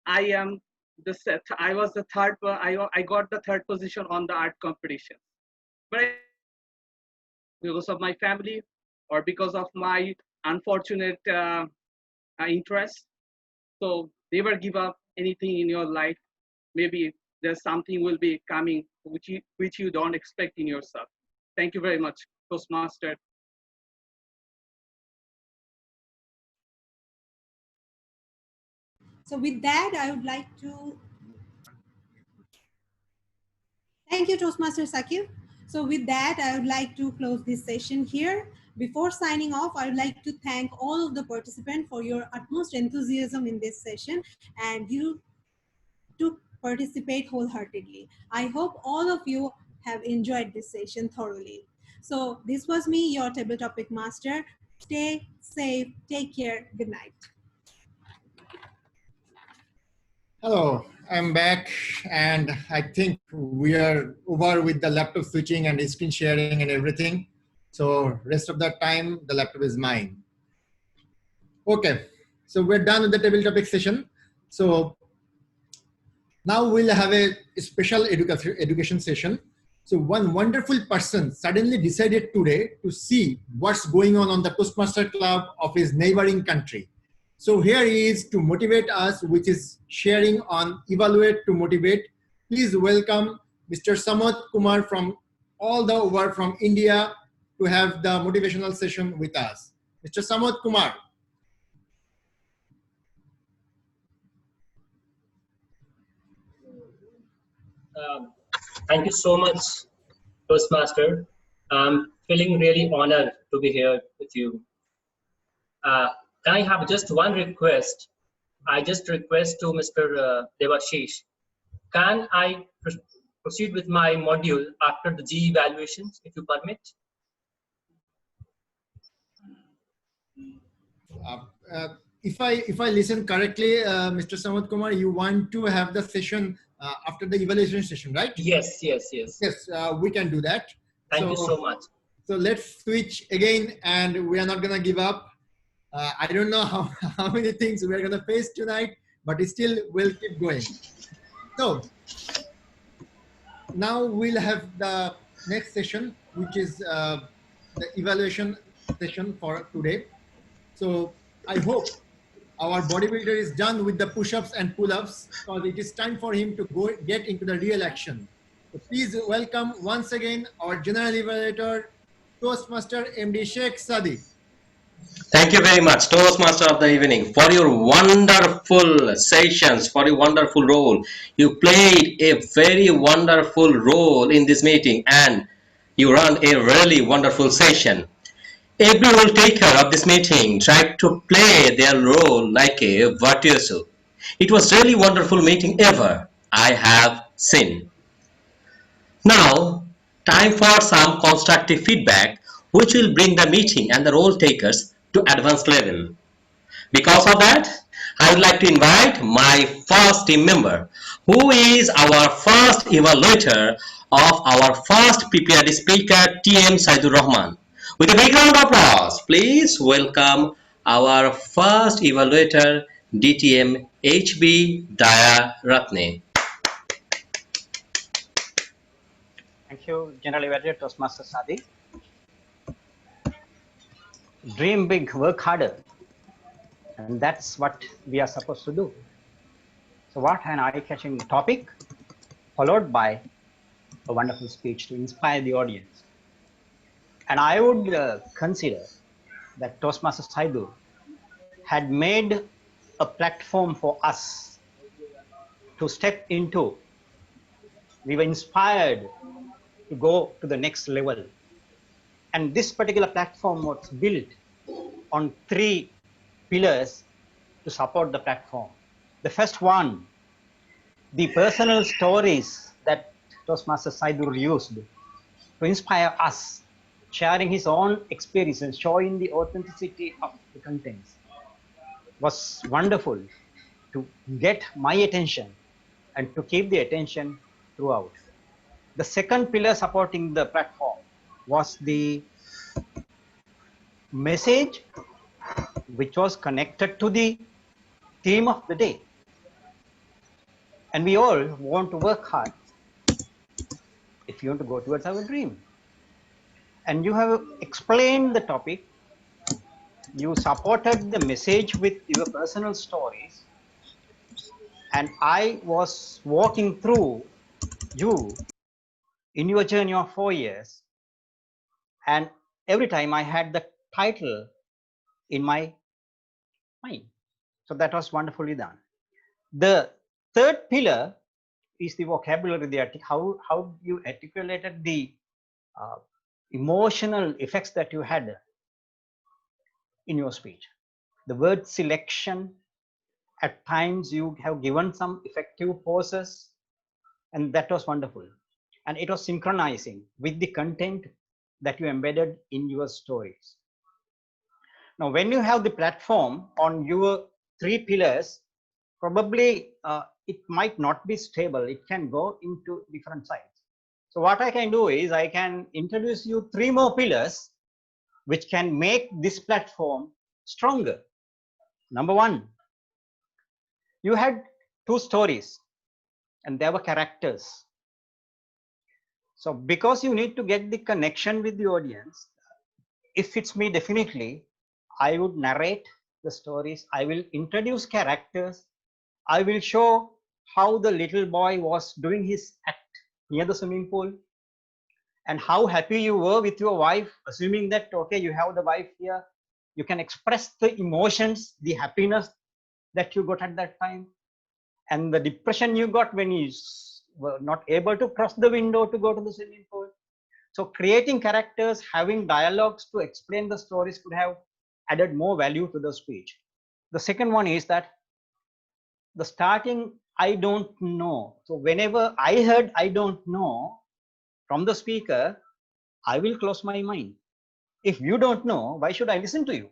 I am I was the third. I got the third position on the art competition. But because of my family or because of my unfortunate interest, so never give up anything in your life. Maybe there's something will be coming which you don't expect in yourself. Thank you very much, Toastmaster. So with that, I would like to thank you, Toastmaster Sakib. So with that, I would like to close this session here. Before signing off, I would like to thank all of the participants for your utmost enthusiasm in this session, and you to participate wholeheartedly. I hope all of you have enjoyed this session thoroughly. So this was me, your table topic master. Stay safe, take care, good night. Hello, I'm back, and I think we are over with the laptop switching and screen sharing and everything. So rest of the time, the laptop is mine. Okay, so we're done with the table topic session. So now we'll have a special education session. So one wonderful person suddenly decided today to see what's going on the Toastmaster Club of his neighboring country. So here he is to motivate us, which is sharing on Evaluate to Motivate. Please welcome Mr. Samad Kumar from all the over from India to have the motivational session with us. Mr. Samad Kumar. Thank you so much, Toastmaster. I'm feeling really honored to be here with you. Can I have just one request? I just request to Mr. Devashish. Can I proceed with my module after the G evaluations, if you permit? If I listen correctly, Mr. Samad Kumar, you want to have the session after the evaluation session, right? Yes, yes, yes. Yes, we can do that. Thank you so much. So let's switch again, and we are not gonna give up. I don't know how many things we're gonna face tonight, but still we'll keep going. So now we'll have the next session, which is the evaluation session for today. So I hope our bodybuilder is done with the push-ups and pull-ups, because it is time for him to go get into the real action. So please welcome once again our General Evaluator, Toastmaster MD Sheikh Sadi. Thank you very much, Toastmaster of the evening, for your wonderful sessions, for your wonderful role. You played a very wonderful role in this meeting, and you run a really wonderful session. Every role taker of this meeting tried to play their role like a virtuoso. It was really wonderful meeting ever I have seen. Now, time for some constructive feedback which will bring the meeting and the role takers to advanced level. Because of that, I would like to invite my first team member, who is our first evaluator of our first prepared speaker, TM Saidur Rahman. With a big round of applause, please welcome our first evaluator, DTM HB Daya Ratne. Thank you, General Evaluator Toastmaster Sadi. Dream big, work harder. And that's what we are supposed to do. So what an eye-catching topic, followed by a wonderful speech to inspire the audience. And I would consider that Toastmaster Saidu had made a platform for us to step into. We were inspired to go to the next level. And this particular platform was built on 3 pillars to support the platform. The first one, the personal stories that Toastmaster Saidur used to inspire us, sharing his own experience and showing the authenticity of the contents, was wonderful to get my attention and to keep the attention throughout. The second pillar supporting the platform was the message which was connected to the theme of the day. And we all want to work hard if you want to go towards our dream. And you have explained the topic, you supported the message with your personal stories, and I was walking through you in your journey of 4 years, and every time I had the title in my mind. So that was wonderfully done. The third pillar is the vocabulary, how you articulated the emotional effects that you had in your speech. The word selection, at times you have given some effective pauses, and that was wonderful. And it was synchronizing with the content that you embedded in your stories. Now, when you have the platform on your 3 pillars, probably it might not be stable. It can go into different sides. So what I can do is I can introduce you 3 more pillars which can make this platform stronger. Number 1, you had 2 stories and there were characters. So because you need to get the connection with the audience, if it's me, definitely I would narrate the stories. I will introduce characters. I will show how the little boy was doing his act near the swimming pool and how happy you were with your wife, assuming that, okay, you have the wife here. You can express the emotions, the happiness that you got at that time, and the depression you got when you were not able to cross the window to go to the swimming pool. So creating characters, having dialogues to explain the stories could have added more value to the speech. The second one is that the starting, I don't know. So whenever I heard I don't know from the speaker, I will close my mind. If you don't know, why should I listen to you?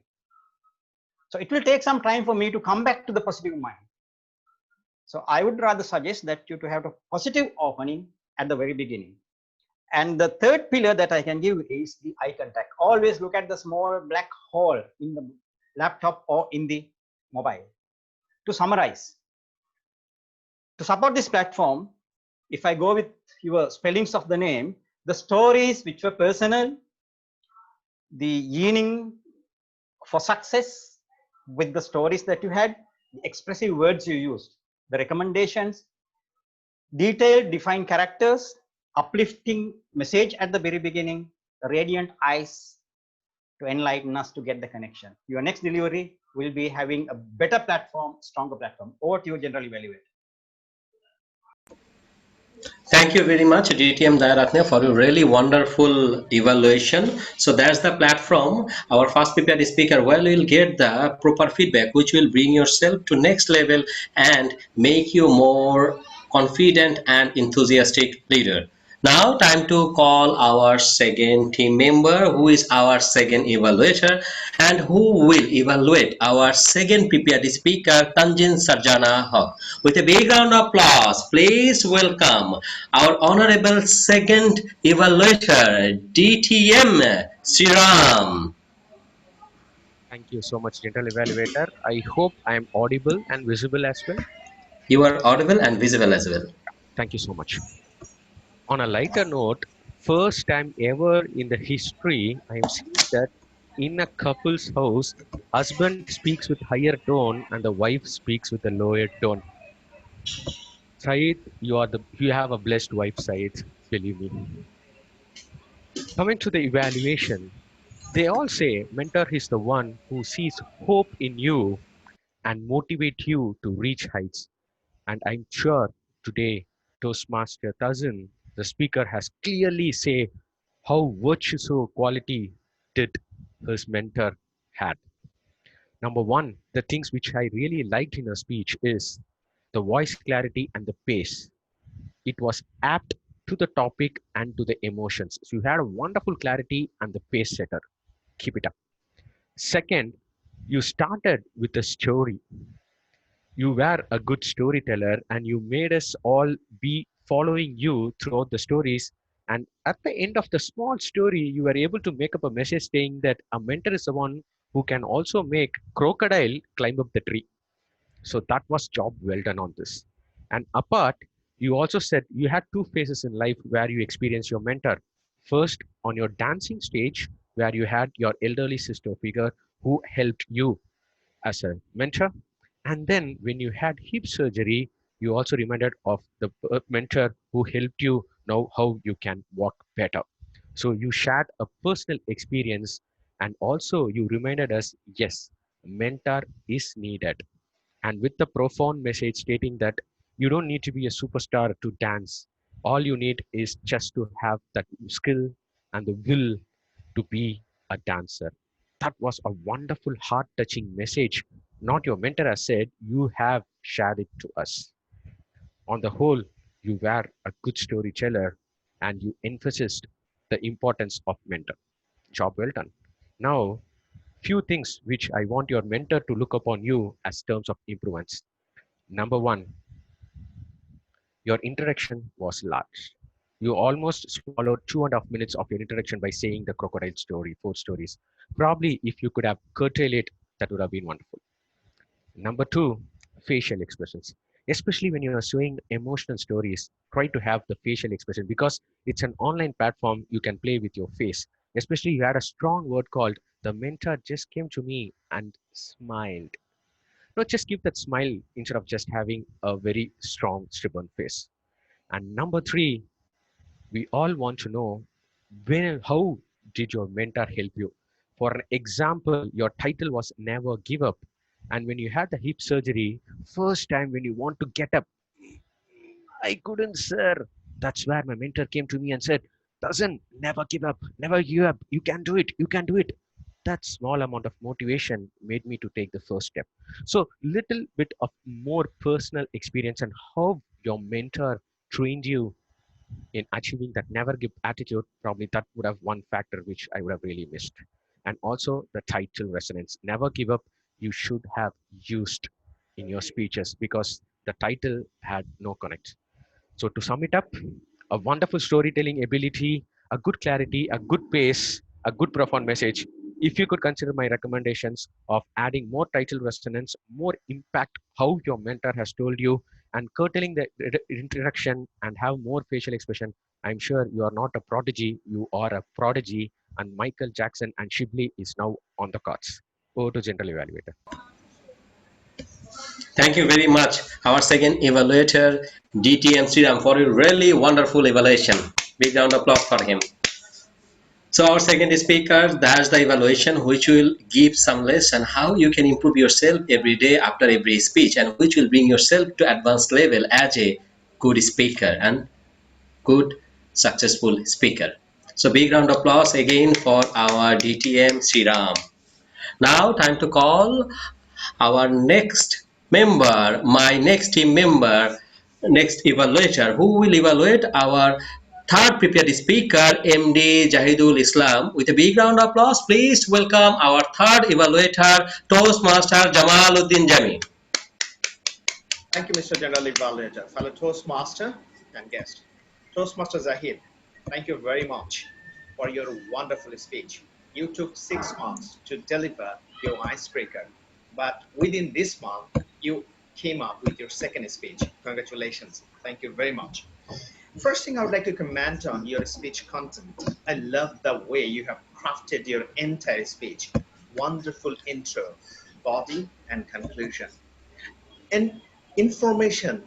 So it will take some time for me to come back to the positive mind. So I would rather suggest that you to have a positive opening at the very beginning. And the third pillar that I can give is the eye contact. Always look at the small black hole in the laptop or in the mobile. To summarize, to support this platform, if I go with your spellings of the name, the stories which were personal, the yearning for success with the stories that you had, the expressive words you used, the recommendations, detailed defined characters, uplifting message at the very beginning, the radiant eyes to enlighten us to get the connection. Your next delivery will be having a better platform, stronger platform. Over to you, General Evaluator. Thank you very much, DTM Dayaratne, for your really wonderful evaluation. So that's the platform. Our first prepared speaker, well, will get the proper feedback, which will bring yourself to next level and make you more confident and enthusiastic leader. Now, time to call our second team member, who is our second evaluator, and who will evaluate our second prepared speaker, Tanjin Sarjana Haq. With a big round of applause, please welcome our honorable second evaluator, DTM Sriram. Thank you so much, General Evaluator. I hope I am audible and visible as well. You are audible and visible as well. Thank you so much. On a lighter note, first time ever in the history, I am seeing that in a couple's house, husband speaks with higher tone and the wife speaks with a lower tone. Said, you have a blessed wife, Said, believe me. Coming to the evaluation, they all say mentor is the one who sees hope in you and motivate you to reach heights. And I'm sure today Toastmaster Tazin, the speaker, has clearly say how virtuoso quality did his mentor had. Number one, the things which I really liked in her speech is the voice clarity and the pace. It was apt to the topic and to the emotions. So you had a wonderful clarity and the pace setter. Keep it up. Second, you started with a story. You were a good storyteller and you made us all be following you throughout the stories. And at the end of the small story, you were able to make up a message saying that a mentor is the one who can also make crocodile climb up the tree. So that was job well done on this. And apart, you also said you had two phases in life where you experienced your mentor. First, on your dancing stage, where you had your elderly sister figure who helped you as a mentor. And then when you had hip surgery, you also reminded of the mentor who helped you know how you can walk better. So you shared a personal experience, and also you reminded us, yes, mentor is needed. And with the profound message stating that you don't need to be a superstar to dance. All you need is just to have that skill and the will to be a dancer. That was a wonderful, heart touching message. Not your mentor has said, you have shared it to us. On the whole, you were a good storyteller and you emphasized the importance of mentor. Job well done. Now, few things which I want your mentor to look upon you as terms of improvements. Number one, your introduction was large. You almost swallowed 2.5 minutes of your introduction by saying the crocodile story, 4 stories. Probably if you could have curtailed it, that would have been wonderful. Number two, facial expressions. Especially when you are showing emotional stories, try to have the facial expression because it's an online platform you can play with your face. Especially you had a strong word called the mentor just came to me and smiled. No, just keep that smile instead of just having a very strong, stubborn face. And number three, we all want to know when, how did your mentor help you? For an example, your title was Never Give Up. And when you had the hip surgery, first time when you want to get up, I couldn't, sir. That's where my mentor came to me and said, doesn't never give up, never give up. You can do it. You can do it. That small amount of motivation made me to take the first step. So little bit of more personal experience and how your mentor trained you in achieving that never give attitude, probably that would have one factor which I would have really missed. And also the title resonance. Never give up, you should have used in your speeches because the title had no connect. So to sum it up, a wonderful storytelling ability, a good clarity, a good pace, a good profound message. If you could consider my recommendations of adding more title resonance, more impact, how your mentor has told you, and curtailing the introduction and have more facial expression, I'm sure you are not a prodigy, you are a prodigy, and Michael Jackson and Shibli is now on the cards. Over to General Evaluator. Thank you very much, our second evaluator, DTM Sriram, for a really wonderful evaluation. Big round of applause for him. So our second speaker, that's the evaluation which will give some lesson how you can improve yourself every day after every speech and which will bring yourself to advanced level as a good speaker and good successful speaker. So big round of applause again for our DTM Sriram. Now time to call our next member, my next team member, next evaluator, who will evaluate our third prepared speaker, MD Jahidul Islam. With a big round of applause, please welcome our third evaluator, Toastmaster Jamaluddin Jami. Thank you, Mr. General Evaluator, fellow Toastmaster and guest. Toastmaster Zahid, thank you very much for your wonderful speech. You took 6 months to deliver your icebreaker, but within this month, you came up with your second speech. Congratulations. Thank you very much. First thing I would like to comment on your speech content. I love the way you have crafted your entire speech. Wonderful intro, body, and conclusion. And information,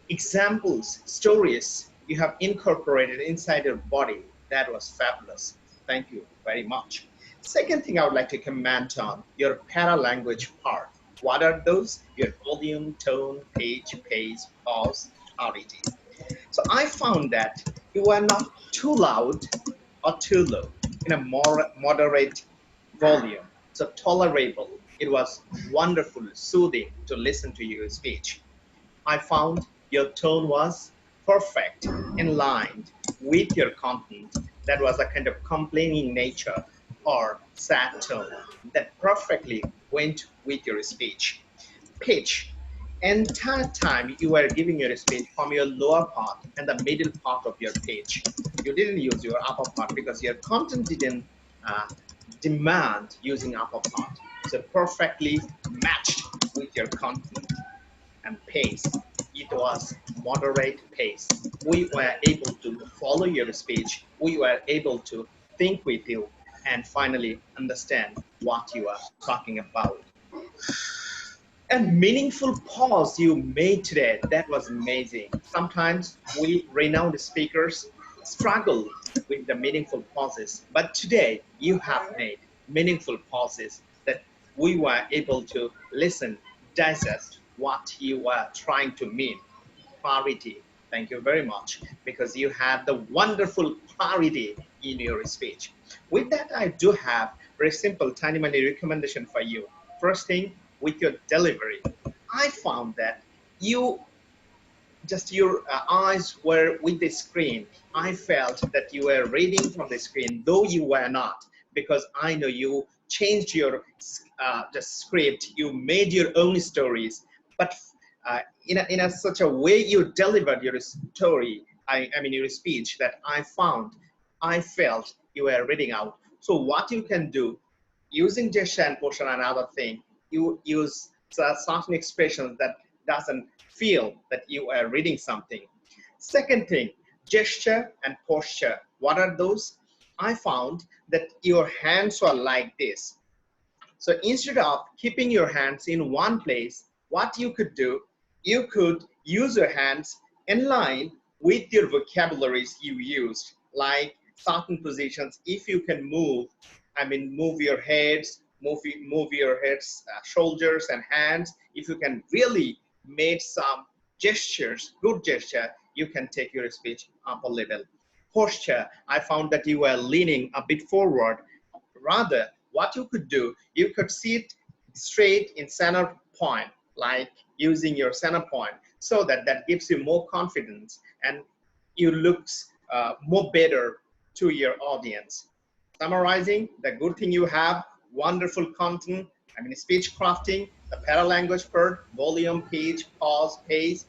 examples, stories you have incorporated inside your body. That was fabulous. Thank you very much. Second thing I would like to comment on your paralanguage part. What are those? Your volume, tone, pitch, pace, pause, oddity. So I found that you were not too loud or too low, in a more moderate volume, so tolerable. It was wonderful, soothing to listen to your speech. I found your tone was perfect, in line with your content. That was a kind of complaining nature or sad tone that perfectly went with your speech. Pitch. Entire time you were giving your speech from your lower part and the middle part of your page. You didn't use your upper part because your content didn't uh, demand using upper part. So perfectly matched with your content and pace. It was moderate pace. We were able to follow your speech. We were able to think with you and finally understand what you are talking about. And meaningful pause you made today, that was amazing. Sometimes we renowned speakers struggle with the meaningful pauses, but today you have made meaningful pauses that we were able to listen, digest what you were trying to mean. Clarity. Thank you very much, because you had the wonderful clarity in your speech. With that, I do have very simple tiny money recommendation for you. First thing, with your delivery, I found that you just your eyes were with the screen. I felt that you were reading from the screen, though you were not, because I know you changed your the script. You made your own stories, but in such a way you delivered your story. I mean your speech that I felt you were reading out. So what you can do, using gesture and posture and other thing, you use certain expressions that doesn't feel that you are reading something. Second thing, gesture and posture. What are those? I found that your hands are like this. So instead of keeping your hands in one place, what you could do, you could use your hands in line with your vocabularies you used, like certain positions. If you can move, I mean, move your heads, move your heads, shoulders and hands. If you can really make some gestures, good gesture, you can take your speech up a level. Posture, I found that you were leaning a bit forward. Rather, what you could do, you could sit straight in center point, like using your center point, so that that gives you more confidence and you looks more better to your audience. Summarizing, the good thing you have, wonderful content, I mean speech crafting, the paralanguage part, volume, pitch, pause, pace,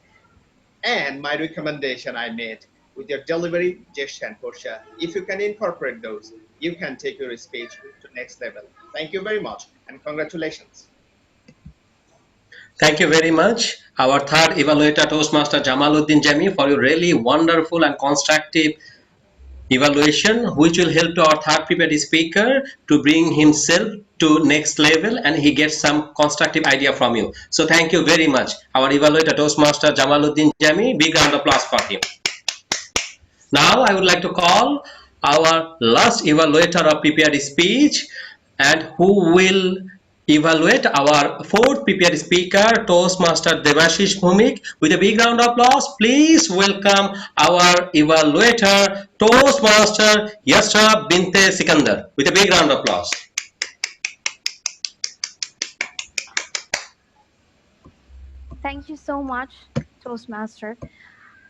and my recommendation I made with your delivery, gesture, and posture. If you can incorporate those, you can take your speech to next level. Thank you very much, and congratulations. Thank you very much, our third evaluator, Toastmaster Jamaluddin Jami, for your really wonderful and constructive evaluation, which will help to our third prepared speaker to bring himself to next level and he gets some constructive idea from you. So thank you very much, our evaluator, Toastmaster Jamaluddin Jami. Big round of applause for him. Now I would like to call our last evaluator of prepared speech, and who will evaluate our fourth prepared speaker, Toastmaster Devashish Bhumik. With a big round of applause, please welcome our evaluator, Toastmaster Yasra Binte Sikandar. With a big round of applause. Thank you so much, Toastmaster.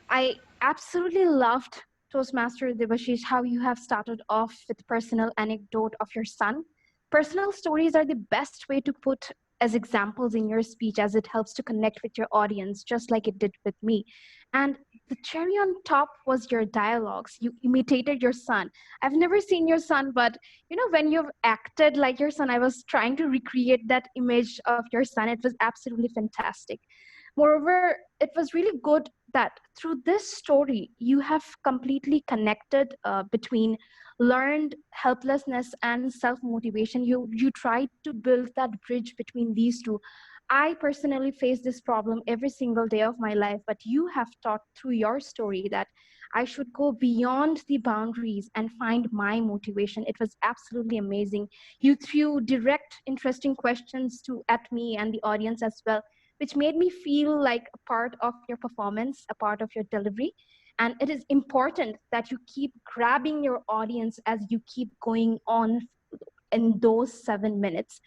I absolutely loved Toastmaster Debashish, how you have started off with personal anecdote of your son. Personal stories are the best way to put as examples in your speech, as it helps to connect with your audience, just like it did with me. And the cherry on top was your dialogues. You imitated your son. I've never seen your son, but you know, when you've acted like your son, I was trying to recreate that image of your son. It was absolutely fantastic. Moreover, it was really good that through this story, you have completely connected between learned helplessness and self-motivation. You tried to build that bridge between these two. I personally face this problem every single day of my life, but you have taught through your story that I should go beyond the boundaries and find my motivation. It was absolutely amazing. You threw direct, interesting questions at me and the audience as well, which made me feel like a part of your performance, a part of your delivery. And it is important that you keep grabbing your audience as you keep going on in those 7 minutes.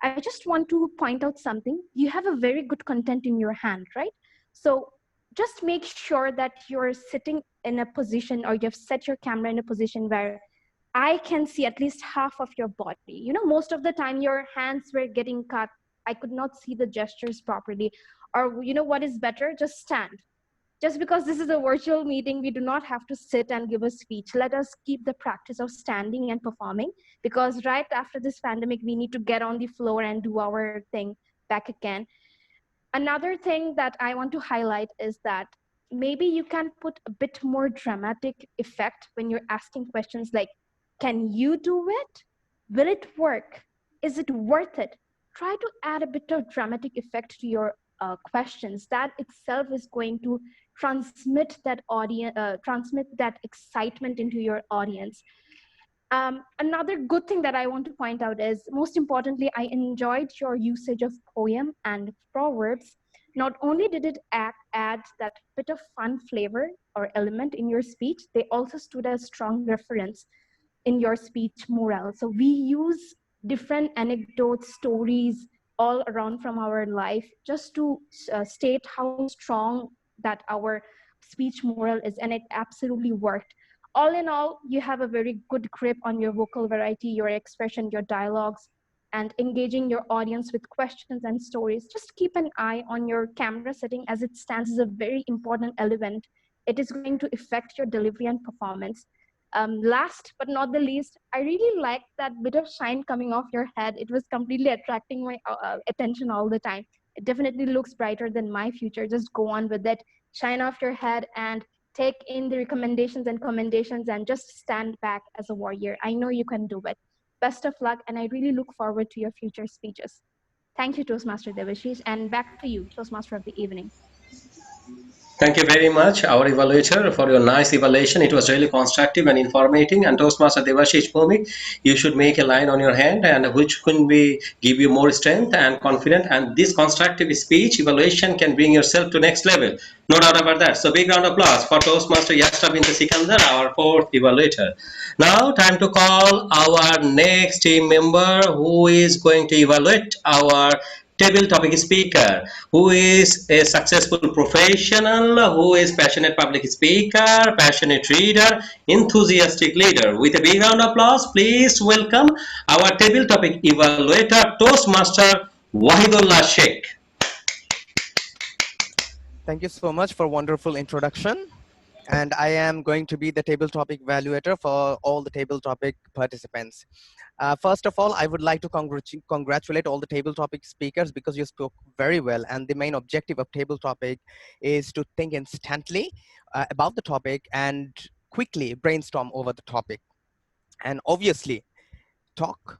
I just want to point out something. You have a very good content in your hand, right? So just make sure that you're sitting in a position, or you've set your camera in a position where I can see at least half of your body. You know, most of the time your hands were getting cut. I could not see the gestures properly. Or you know what is better? Just stand. Just because this is a virtual meeting, we do not have to sit and give a speech. Let us keep the practice of standing and performing, because right after this pandemic, we need to get on the floor and do our thing back again. Another thing that I want to highlight is that maybe you can put a bit more dramatic effect when you're asking questions like, can you do it? Will it work? Is it worth it? Try to add a bit of dramatic effect to your questions. That itself is going to transmit that excitement into your audience. Another good thing that I want to point out is, most importantly, I enjoyed your usage of poem and proverbs. Not only did it add that bit of fun flavor or element in your speech, they also stood as strong reference in your speech morale. So we use different anecdotes, stories all around from our life just to state how strong that our speech morale is, and it absolutely worked. All in all, you have a very good grip on your vocal variety, your expression, your dialogues, and engaging your audience with questions and stories. Just keep an eye on your camera setting, as it stands as a very important element. It is going to affect your delivery and performance. Last but not the least, I really liked that bit of shine coming off your head. It was completely attracting my attention all the time. It definitely looks brighter than my future. Just go on with it, shine off your head, and take in the recommendations and commendations, and just stand back as a warrior. I know you can do it. Best of luck, and I really look forward to your future speeches. Thank you, Toastmaster Devashish, and back to you, Toastmaster of the evening. Thank you very much, our evaluator, for your nice evaluation. It was really constructive and informative. And Toastmaster Devashish Bhumik, you should make a line on your hand, and which can be give you more strength and confidence. And this constructive speech evaluation can bring yourself to next level. No doubt about that. So big round of applause for Toastmaster Yasta Binta Sikandar, our fourth evaluator. Now time to call our next team member who is going to evaluate our table topic speaker, who is a successful professional, who is passionate public speaker, passionate reader, enthusiastic leader. With a big round of applause, please welcome our table topic evaluator, Toastmaster Wahidullah Sheikh. Thank you so much for wonderful introduction. And I am going to be the table topic evaluator for all the table topic participants. First of all, I would like to congratulate all the table topic speakers, because you spoke very well. And the main objective of table topic is to think instantly about the topic and quickly brainstorm over the topic. And obviously, talk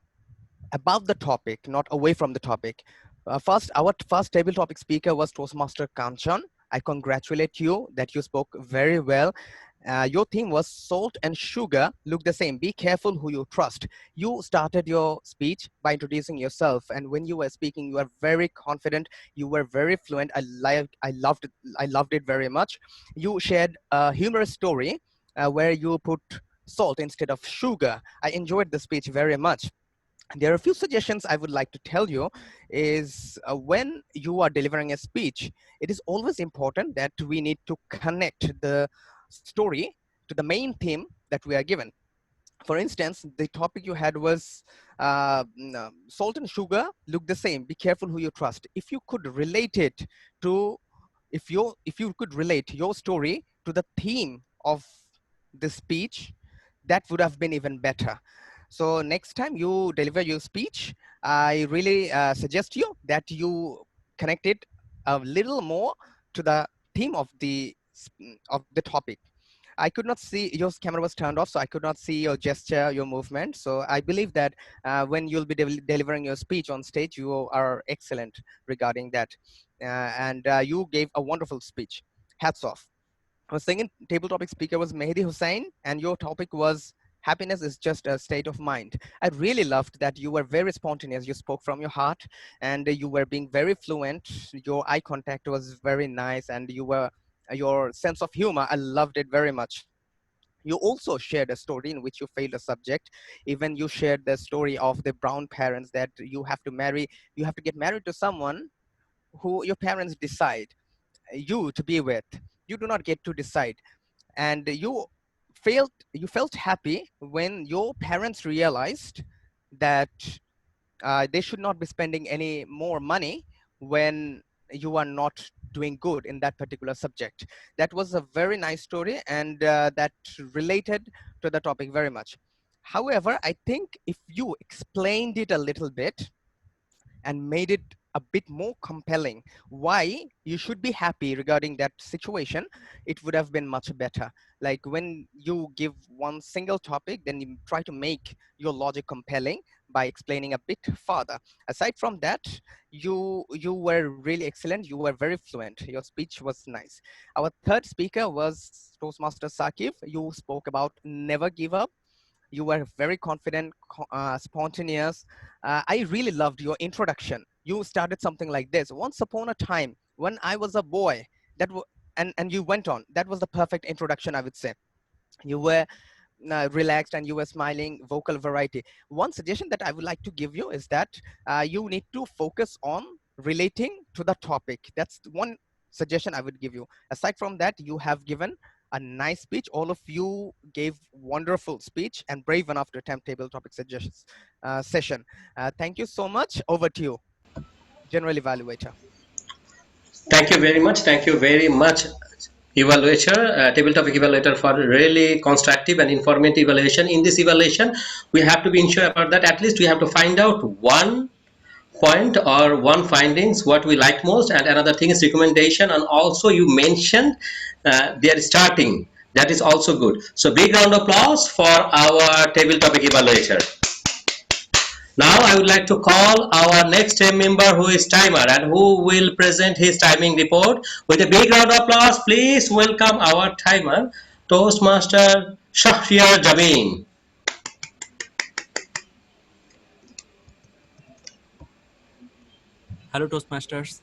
about the topic, not away from the topic. Our first table topic speaker was Toastmaster Kanchan. I congratulate you that you spoke very well. Your theme was salt and sugar look the same. Be careful who you trust. You started your speech by introducing yourself, and when you were speaking, you were very confident. You were very fluent. I loved it very much. You shared a humorous story where you put salt instead of sugar. I enjoyed the speech very much. There are a few suggestions I would like to tell you is when you are delivering a speech, it is always important that we need to connect the story to the main theme that we are given. For instance, the topic you had was salt and sugar look the same. Be careful who you trust. If you could relate it to, if you could relate your story to the theme of the speech, that would have been even better. So next time you deliver your speech, I really suggest you that you connect it a little more to the theme of the topic. I could not see, your camera was turned off, so I could not see your gesture, your movement. So I believe that when you'll be delivering your speech on stage, you are excellent regarding that. And you gave a wonderful speech. Hats off. Our second table topic speaker was Mehdi Hussein, and your topic was happiness is just a state of mind. I really loved that you were very spontaneous. You spoke from your heart, and you were being very fluent. Your eye contact was very nice, and your sense of humor, I loved it very much. You also shared a story in which you failed a subject. Even you shared the story of the brown parents, that you have to get married to someone who your parents decide you to be with. You do not get to decide. And you felt happy when your parents realized that they should not be spending any more money when you are not doing good in that particular subject. That was a very nice story, and that related to the topic very much. However, I think if you explained it a little bit, and made it a bit more compelling why you should be happy regarding that situation, it would have been much better. Like when you give one single topic, then you try to make your logic compelling by explaining a bit further. Aside from that, you were really excellent. You were very fluent. Your speech was nice. Our third speaker was Toastmaster Sakif. You spoke about never give up. You were very confident, spontaneous. I really loved your introduction. You started something like this: once upon a time when I was a boy. And you went on. That was the perfect introduction, I would say. You were relaxed and you were smiling. Vocal variety. One suggestion that I would like to give you is that you need to focus on relating to the topic. That's one suggestion I would give you. Aside from that, you have given a nice speech. All of you gave wonderful speech and brave enough to attempt table topic suggestions session. Thank you so much. Over to you, General Evaluator. Thank you very much. Thank you very much, evaluator, table topic evaluator, for really constructive and informative evaluation. In this evaluation, we have to be sure about that. At least we have to find out one point or one findings what we like most, and another thing is recommendation. And also you mentioned their starting. That is also good. So big round of applause for our table topic evaluator. Now I would like to call our next team member, who is timer and who will present his timing report. With a big round of applause, please welcome our timer, Toastmaster Shahriar Jameen. Hello Toastmasters.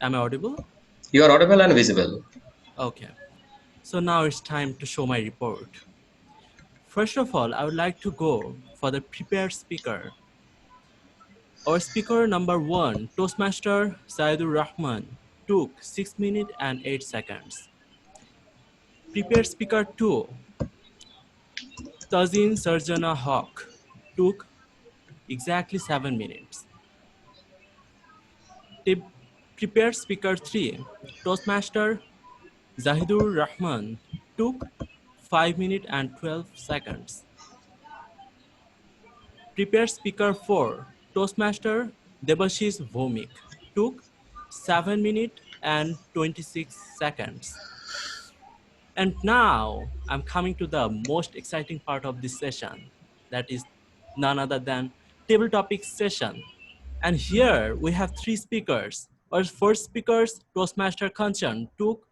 Am I audible? You are audible and visible. Okay. So now it's time to show my report. First of all, I would like to go for the prepared speaker. Our speaker number 1, Toastmaster Saidur Rahman, took 6 minutes and 8 seconds. Prepared speaker 2, Tazin Sarjana Haq, took exactly 7 minutes. Prepared speaker 3, Toastmaster Zahidur Rahman, took 5 minutes and 12 seconds. Prepared speaker 4, Toastmaster Debashish Vomik, took 7 minutes and 26 seconds. And now I'm coming to the most exciting part of this session, that is none other than table topic session. And here we have 3 speakers. Our first speaker, Toastmaster Kanchan, took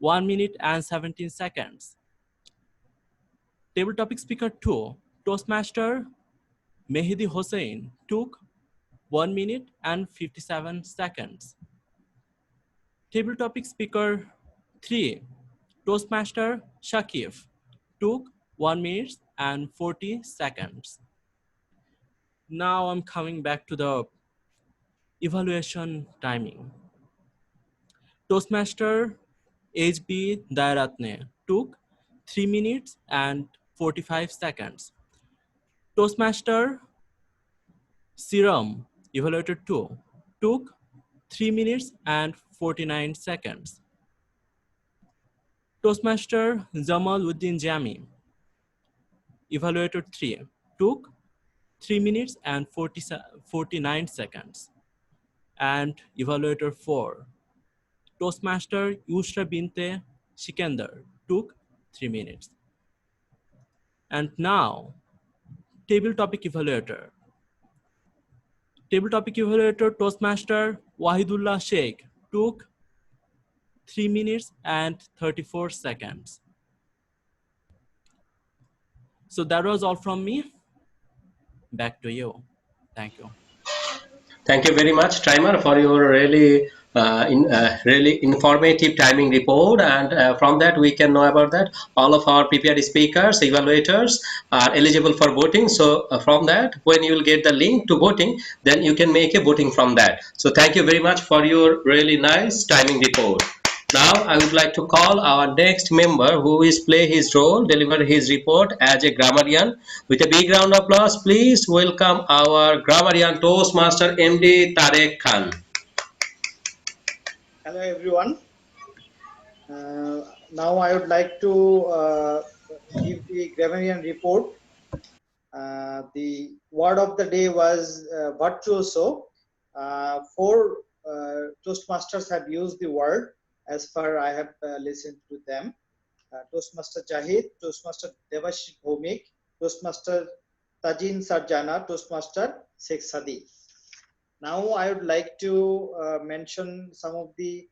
1 minute and 17 seconds. Table topic speaker 2, Toastmaster Mehdi Hussein, took 1 minute and 57 seconds. Table topic speaker 3, Toastmaster Shakif, took 1 minute and 40 seconds. Now I'm coming back to the evaluation timing. Toastmaster HB Dairatne took 3 minutes and 45 seconds. Toastmaster Serum Evaluator 2 took 3 minutes and 49 seconds. Toastmaster Jamaluddin Jami Evaluator 3 took 3 minutes and 49 seconds. And Evaluator 4, Toastmaster Yusra Binte Sikandar, took 3 minutes. And now, Table Topic Evaluator. Table Topic Evaluator Toastmaster Wahidullah Sheikh took 3 minutes and 34 seconds. So that was all from me. Back to you. Thank you. Thank you very much, timer, for your really really informative timing report. And from that we can know about that all of our prepared speakers, evaluators are eligible for voting. So from that, when you will get the link to voting, then you can make a voting from that. So thank you very much for your really nice timing report. Now I would like to call our next member, who is play his role, deliver his report as a grammarian. With a big round of applause, please welcome our grammarian Toastmaster MD Tarek Khan. Hello everyone. Now I would like to give the grammarian report. The word of the day was virtuoso. Four Toastmasters have used the word as far I have listened to them. Toastmaster Jahid, Toastmaster Devashish Bhomik, Toastmaster Tajin Sarjana, Toastmaster Sheikh Sadi. Now I would like to mention some of the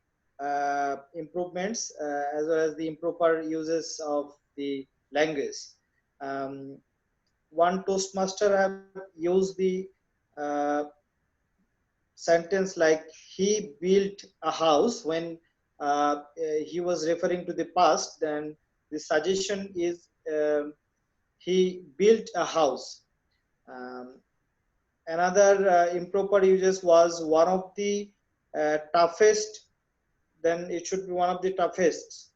improvements as well as the improper uses of the language. One Toastmaster have used the uh, sentence like he built a house when he was referring to the past. Then the suggestion is he built a house. Um, Another improper uses was one of the toughest, then it should be one of the toughest.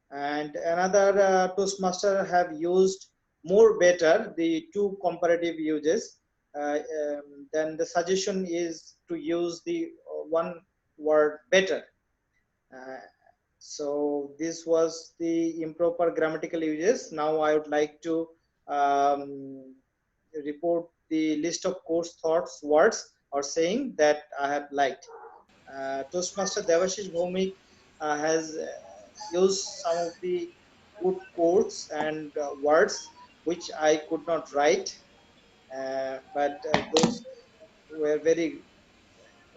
And another Toastmaster have used more better, the two comparative uses. Then the suggestion is to use the one word better. Uh, so this was the improper grammatical uses. Now I would like to report the list of course thoughts, words or saying that I have liked. Toastmaster Devashish Bhomik has used some of the good quotes and words which I could not write, but those were very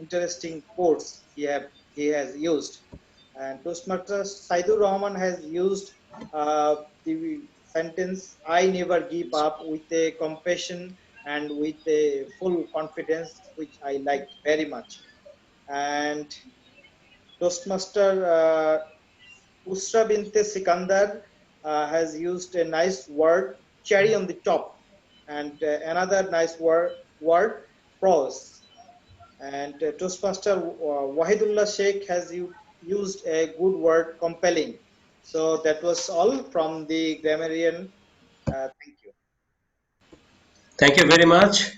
interesting quotes he has used. And Toastmaster Saidur Rahman has used the sentence "I never give up" with a compassion and with a full confidence, which I liked very much. And Toastmaster Usra Binte Sikandar has used a nice word, cherry on the top, and another nice word prose. And Toastmaster Wahidullah Sheikh has used a good word, compelling. So that was all from the grammarian. Thank you. Thank you very much,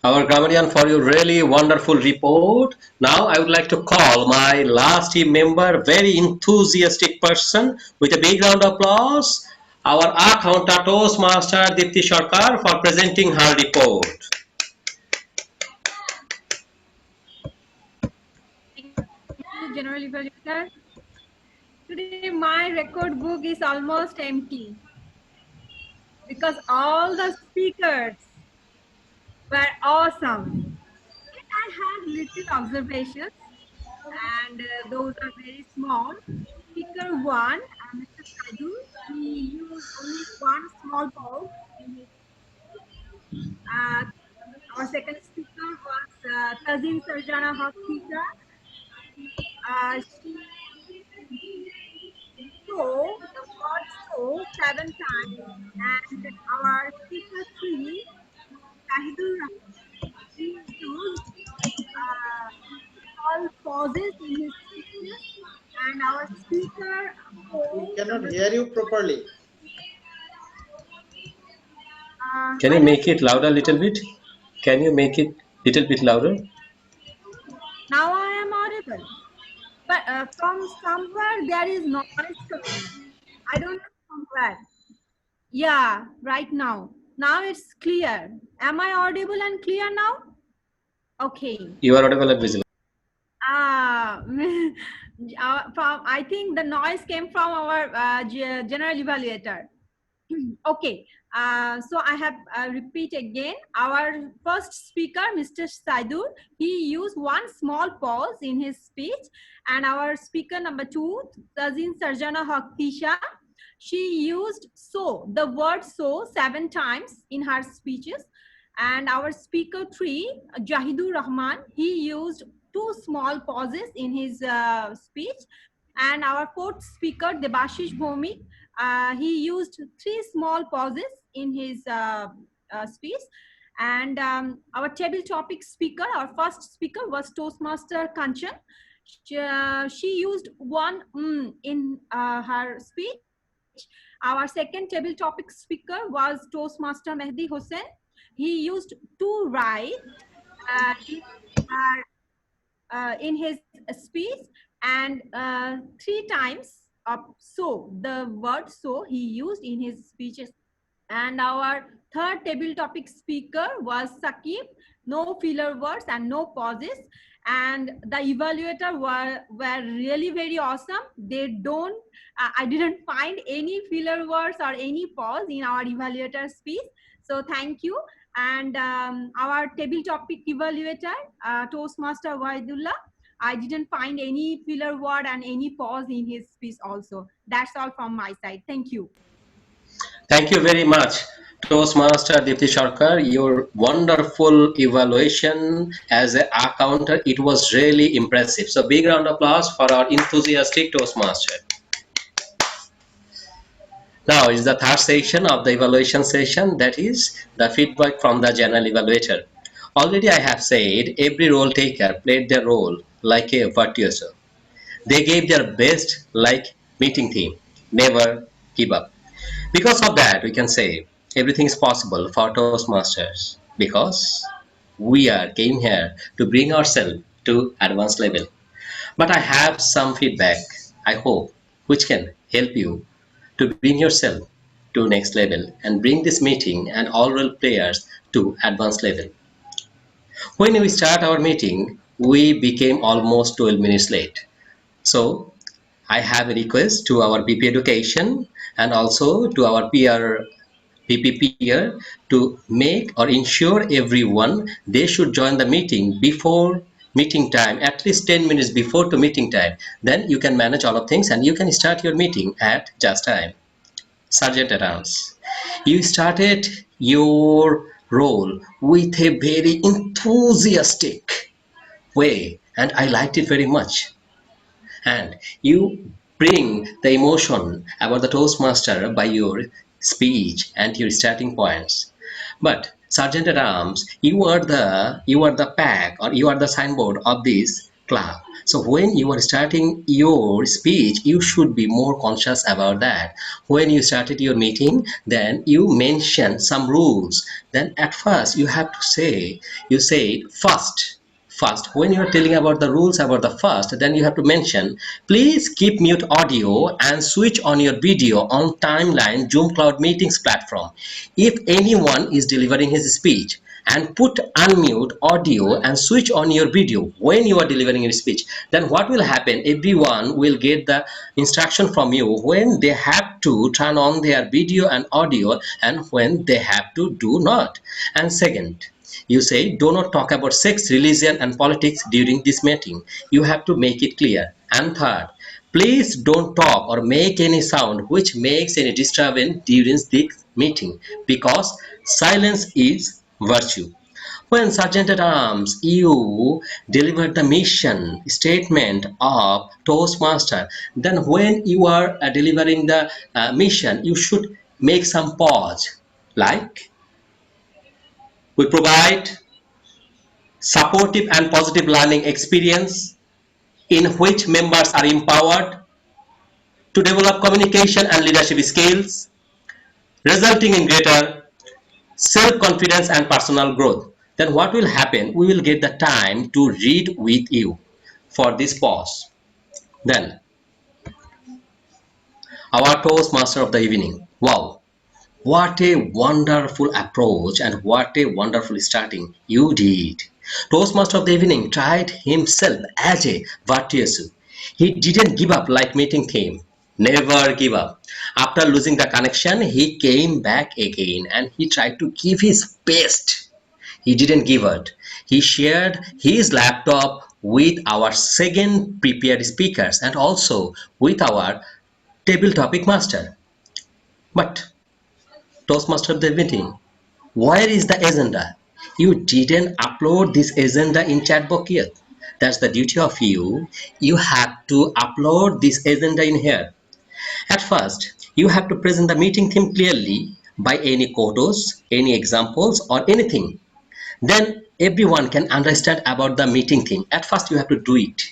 our grammarian, for your really wonderful report. Now I would like to call my last team member, very enthusiastic person, with a big round of applause, our accountant Toastmaster Dipti Sarkar, for presenting her report. Thank you, General Evaluator. Today, my record book is almost empty because all the speakers were awesome. Yet I have little observations, and those are very small. Speaker one, Mr. Sadu, he used only one small pause in his speech. Our second speaker was Tazin Sarjana Hakika. She so the word so 7 times, and our speaker three, Shahidul Rahman, he used small pauses in his speeches, and our speaker We four, cannot number hear you properly. Can you I make don't it louder a little know. bit? Can you make it little bit louder? Now I am audible, but from somewhere there is noise coming. I don't know from where. Yeah, right now. Now it's clear. Am I audible and clear now? Okay. You are audible and visible. Ah, from I think the noise came from our general evaluator. Okay, so I have repeat again. Our first speaker, Mr. Saidur, he used one small pause in his speech, and our speaker number two, Tazin Sarjana Hakisha, she used so, the word so 7 times in her speeches. And our speaker three, Jahidur Rahman, he used two small pauses in his speech. And our fourth speaker, Debashish Bhomik, he used 3 small pauses in his speech. And our table topic speaker, our first speaker was Toastmaster Kanchan. She used one in her speech. Our second table topic speaker was Toastmaster Mehdi Hussein. He used 2 right in his speech, and 3 times so, the word so he used in his speeches. And our third table topic speaker was Sakib. No filler words and no pauses. And the evaluator were really very awesome. They don't, I didn't find any filler words or any pause in our evaluator speech. So thank you. And our table topic evaluator, Toastmaster Waidullah, I didn't find any filler word and any pause in his speech also. That's all from my side. Thank you. Thank you very much, Toastmaster Dipti Sharkar. Your wonderful evaluation as a counter, it was really impressive. So big round of applause for our enthusiastic Toastmaster. Now is the third section of the evaluation session, that is the feedback from the General Evaluator. Already I have said every role taker played their role like a virtuoso. They gave their best like meeting theme, never give up. Because of that, we can say everything is possible for Toastmasters because we are came here to bring ourselves to advanced level. But I have some feedback, I hope, which can help you to bring yourself to next level and bring this meeting and all role players to advanced level. When we start our meeting, we became almost 12 minutes late. So I have a request to our BP Education and also to our peer PPP here to make or ensure everyone they should join the meeting before meeting time, at least 10 minutes before to meeting time. Then you can manage all of things and you can start your meeting at just time. Sergeant at Arms, you started your role with a very enthusiastic way and I liked it very much. And you bring the emotion about the Toastmaster by your speech and your starting points. But Sergeant at Arms, you are the pack or you are the signboard of this club. So when you are starting your speech, you should be more conscious about that. When you started your meeting, then you mention some rules. Then at first you say first when you are telling about the rules about the first, then you have to mention please keep mute audio and switch on your video on timeline Zoom Cloud Meetings platform if anyone is delivering his speech, and put unmute audio and switch on your video when you are delivering your speech. Then what will happen, everyone will get the instruction from you when they have to turn on their video and audio and when they have to do not. And second, you say do not talk about sex, religion and politics during this meeting. You have to make it clear. And third, please don't talk or make any sound which makes any disturbance during this meeting because silence is virtue. When Sergeant at Arms, you delivered the mission statement of Toastmaster, then when you are delivering the mission, you should make some pause like we provide supportive and positive learning experience in which members are empowered to develop communication and leadership skills, resulting in greater self-confidence and personal growth. Then what will happen? We will get the time to read with you for this pause. Then our Toastmaster of the evening. Wow, what a wonderful approach and what a wonderful starting you did. Toastmaster of the evening tried himself as a virtuoso. He didn't give up like meeting theme. Never give up. After losing the connection, he came back again and he tried to give his best. He didn't give up. He shared his laptop with our second prepared speakers and also with our table topic master. But Toastmaster of the meeting, where is the agenda? You didn't upload this agenda in chatbox yet. That's the duty of you. You have to upload this agenda in here. At first, you have to present the meeting theme clearly by any quotes, any examples, or anything. Then everyone can understand about the meeting theme. At first, you have to do it.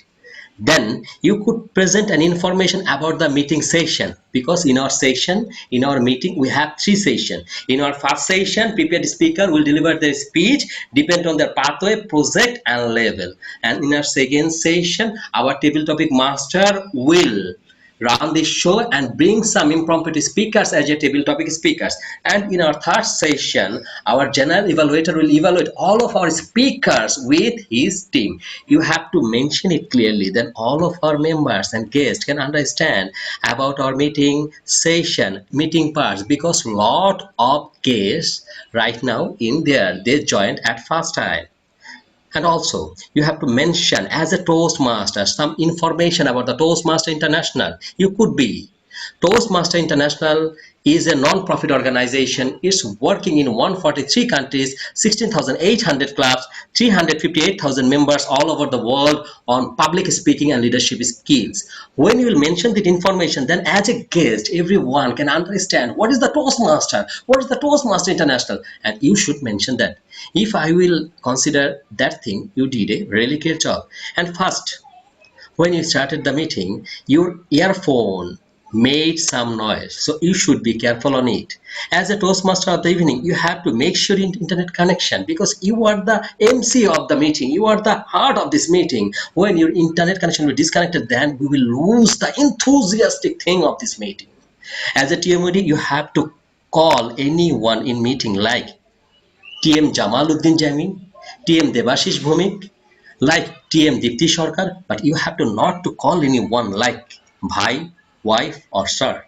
Then you could present an information about the meeting session because in our meeting we have three sessions. In our first session, prepared speaker will deliver their speech depend on their pathway, project and level. And in our second session, our table topic master will run this show and bring some impromptu speakers as a table topic speakers. And in our third session, our general evaluator will evaluate all of our speakers with his team. You have to mention it clearly, then all of our members and guests can understand about our meeting session, meeting parts, because lot of guests right now in there, they joined at first time. And also, you have to mention as a Toastmaster some information about the Toastmaster International. You could be Toastmaster International is a non-profit organization. It's working in 143 countries, 16,800 clubs, 358,000 members all over the world on public speaking and leadership skills. When you will mention that information, then as a guest, everyone can understand what is the Toastmaster, what is the Toastmaster International, and you should mention that. If I will consider that thing, you did a really great job. And first, when you started the meeting, your earphone made some noise, so you should be careful on it. As a Toastmaster of the evening, you have to make sure in internet connection, because you are the MC of the meeting, you are the heart of this meeting. When your internet connection will be disconnected, then we will lose the enthusiastic thing of this meeting. As a TMOD, you have to call anyone in meeting like TM Jamaluddin Jami, TM Debashish Bhumik, like TM Dipti Sarkar, but you have to not to call anyone like bhai, wife or sir.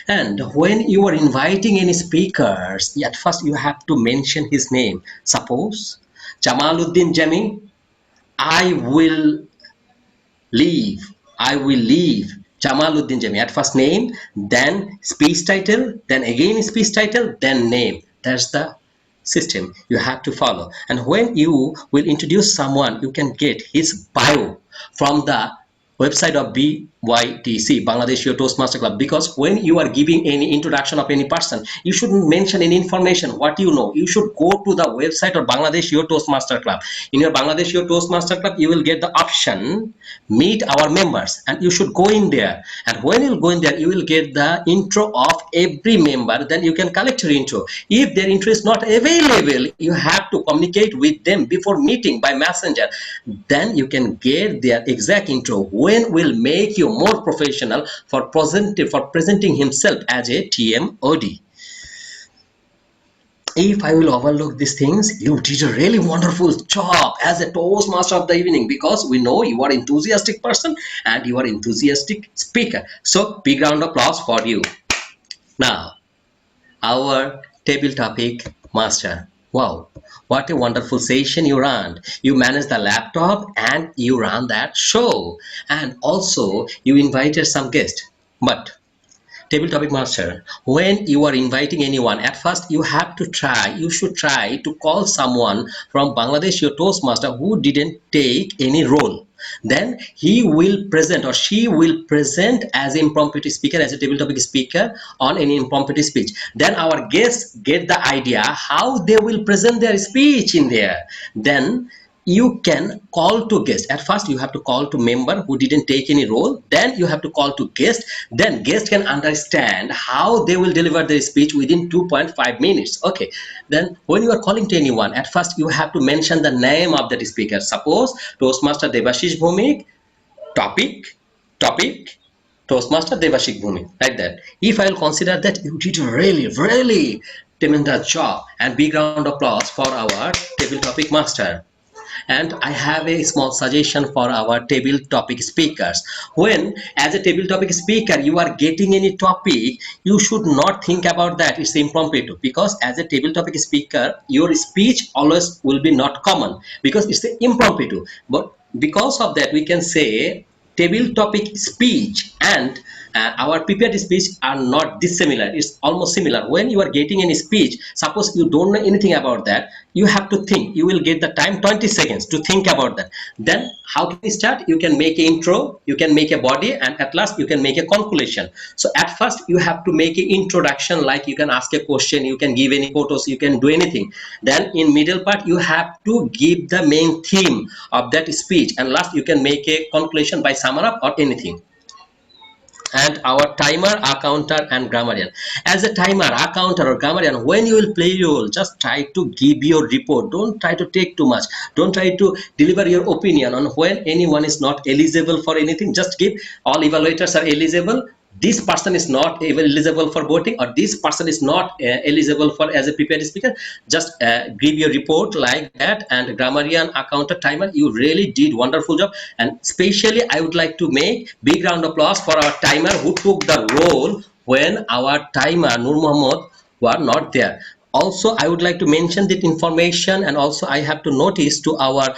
And when you are inviting any speakers, at first you have to mention his name. Suppose Jamaluddin Jami, I will leave. I will leave. Jamaluddin Jami. At first name, then speech title, then again speech title, then name. That's the system you have to follow. And when you will introduce someone, you can get his bio from the website of BYTC, Bangladesh Your Toastmaster Club, because when you are giving any introduction of any person, you shouldn't mention any information what you know. You should go to the website of Bangladesh Your Toastmaster Club. In your Bangladesh Your Toastmaster Club, you will get the option meet our members, and you should go in there. And when you go in there, you will get the intro of every member. Then you can collect your intro. If their intro is not available, you have to communicate with them before meeting by messenger. Then you can get their exact intro. When will make you more professional for presenting himself as a TMOD. If I will overlook these things, you did a really wonderful job as a Toastmaster of the evening, because we know you are enthusiastic person and you are enthusiastic speaker. So big round of applause for you. Now, our table topic master. Wow, what a wonderful session you ran. You managed the laptop and you ran that show. And also you invited some guests. But table topic master, when you are inviting anyone, at first you should try to call someone from Bangladesh Your Toastmaster who didn't take any role. Then he will present or she will present as impromptu speaker, as a table topic speaker on any impromptu speech. Then our guests get the idea how they will present their speech in there. Then you can call to guest. At first you have to call to member who didn't take any role, then you have to call to guest, then guest can understand how they will deliver their speech within 2.5 minutes. Okay, then when you are calling to anyone, at first you have to mention the name of that speaker. Suppose Toastmaster Debashish Bhumik, topic Toastmaster Devashik Bhumik, like that. If I will consider that you did a really tremendous job, and big round of applause for our table topic master. And I have a small suggestion for our table topic speakers. When as a table topic speaker you are getting any topic, you should not think about that it's impromptu, because as a table topic speaker your speech always will be not common, because it's impromptu. But because of that we can say table topic speech and our prepared speech are not dissimilar. It's almost similar. When you are getting any speech, suppose you don't know anything about that, you have to think. You will get the time 20 seconds to think about that. Then how can you start? You can make an intro, you can make a body, and at last you can make a conclusion. So at first you have to make an introduction, like you can ask a question, you can give any photos, you can do anything. Then in middle part you have to give the main theme of that speech, and last you can make a conclusion by sum up or anything. and our timer, accounter, and grammarian. As a timer, accounter, or grammarian, when you will play your role, just try to give your report. Don't try to take too much. Don't try to deliver your opinion on when anyone is not eligible for anything. Just give all evaluators are eligible. This person is not eligible for voting, or this person is not eligible for as a prepared speaker. Just give your report like that. And grammarian, accountant, timer, you really did wonderful job. And especially I would like to make big round of applause for our timer who took the role when our timer Nur Muhammad were not there. Also I would like to mention that information, and also I have to notice to our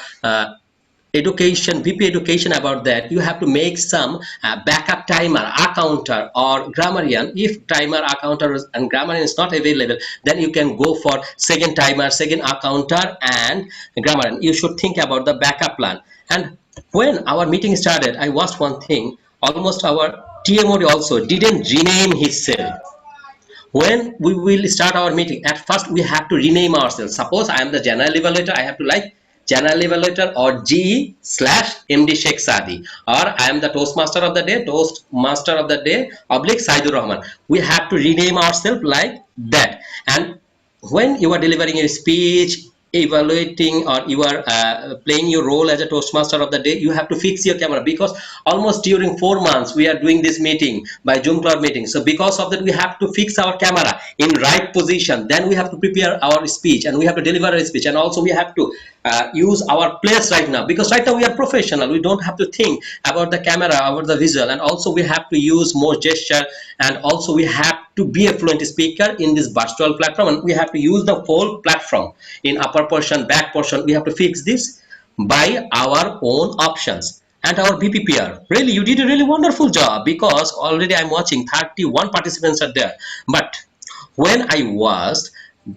education, VP education, about that. You have to make some backup timer, accounter, or grammarian. If timer, accounter, and grammarian is not available, then you can go for second timer, second accounter, and grammarian. You should think about the backup plan. And when our meeting started, I watched one thing. Almost our TMOD also didn't rename himself. When we will start our meeting, at first we have to rename ourselves. Suppose I am the general evaluator, I have to like general evaluator or GE slash MD Sheikh Sadi, or I am the Toastmaster of the day, Toastmaster of the day oblique Saidur Rahman. We have to rename ourselves like that. And when you are delivering a speech, evaluating, or you are playing your role as a Toastmaster of the day, you have to fix your camera, because almost during 4 months we are doing this meeting by Zoom cloud meeting. So because of that, we have to fix our camera in right position. Then we have to prepare our speech, and we have to deliver a speech, and also we have to use our place right now, because right now we are professional. We don't have to think about the camera, about the visual, and also we have to use more gesture, and also we have to be a fluent speaker in this virtual platform, and we have to use the whole platform in upper portion, back portion. We have to fix this by our own options. And our BPPR, really, you did a really wonderful job, because already I'm watching 31 participants are there. But when I watched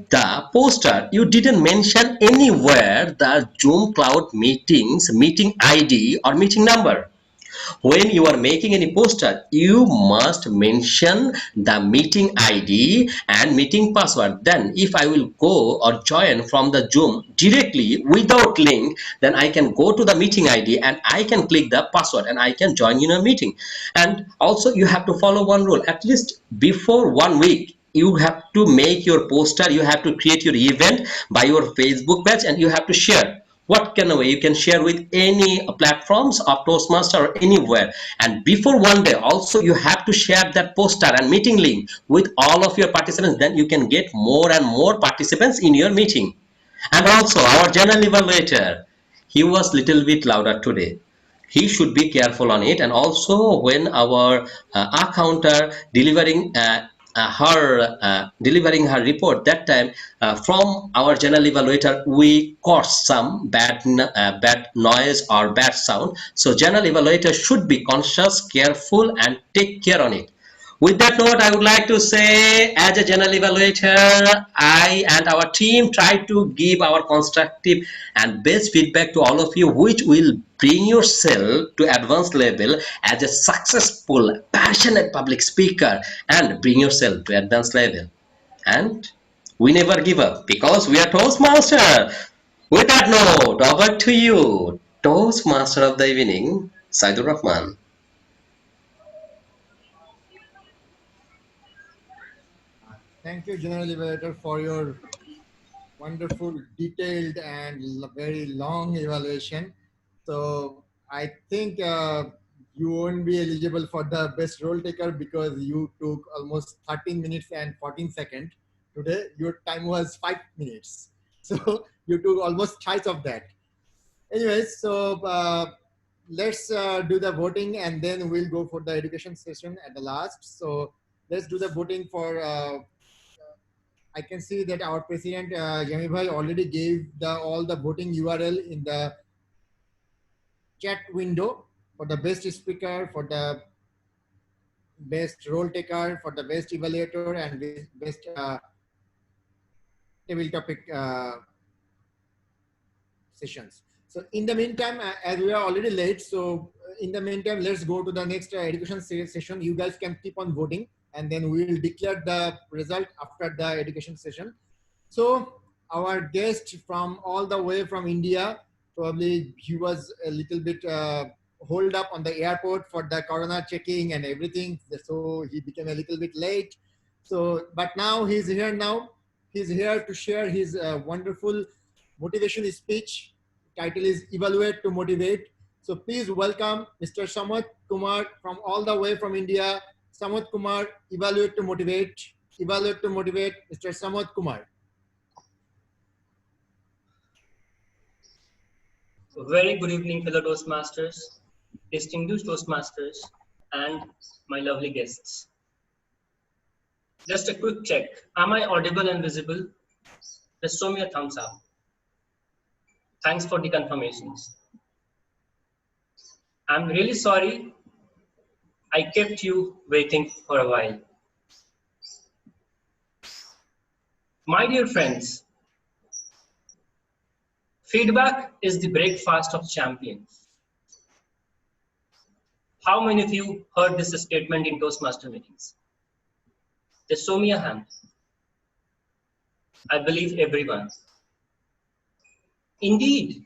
the poster, you didn't mention anywhere the Zoom cloud meetings meeting ID or meeting number. When you are making any poster, you must mention the meeting ID and meeting password. Then if I will go or join from the Zoom directly without link, then I can go to the meeting ID and I can click the password and I can join in a meeting. And also you have to follow one rule. At least before 1 week, you have to make your poster, you have to create your event by your Facebook page, and you have to share. What kind of way you can share with any platforms of Toastmaster or anywhere. And before 1 day, also you have to share that poster and meeting link with all of your participants. Then you can get more and more participants in your meeting. And also our general evaluator, he was little bit louder today. He should be careful on it. And also when our accounter delivering her report, that time from our general evaluator we caught some bad noise or bad sound. So general evaluator should be conscious, careful, and take care on it. With that note, I would like to say, as a general evaluator, I and our team try to give our constructive and best feedback to all of you, which will bring yourself to advanced level as a successful, passionate public speaker, and bring yourself to advanced level. And we never give up, because we are Toastmaster. With that note, over to you, Toastmaster of the evening, Saidur Rahman. Thank you, General Evaluator, for your wonderful, detailed, and very long evaluation. So I think you won't be eligible for the best role taker, because you took almost 13 minutes and 14 seconds. Today, your time was 5 minutes. So you took almost twice of that. Anyways, so let's do the voting, and then we'll go for the education session at the last. So let's do the voting for I can see that our president Jami Bhai already gave all the voting URL in the chat window for the best speaker, for the best role taker, for the best evaluator, and best table topic sessions. So in the meantime, as we are already late, so in the meantime, let's go to the next education session. You guys can keep on voting, and then we will declare the result after the education session. So our guest from all the way from India, probably he was a little bit hold up on the airport for the corona checking and everything. So he became a little bit late. So, but now he's here now. He's here to share his wonderful motivation speech. Title is Evaluate to Motivate. So please welcome Mr. Samat Kumar from all the way from India. Samat Kumar, Evaluate to Motivate. Evaluate to Motivate, Mr. Samat Kumar. Very good evening, fellow Toastmasters, distinguished Toastmasters, and my lovely guests. Just a quick check. Am I audible and visible? Just show me a thumbs up. Thanks for the confirmations. I'm really sorry I kept you waiting for a while. My dear friends, feedback is the breakfast of champions. How many of you heard this statement in Toastmaster meetings? Just show me a hand. I believe everyone. Indeed,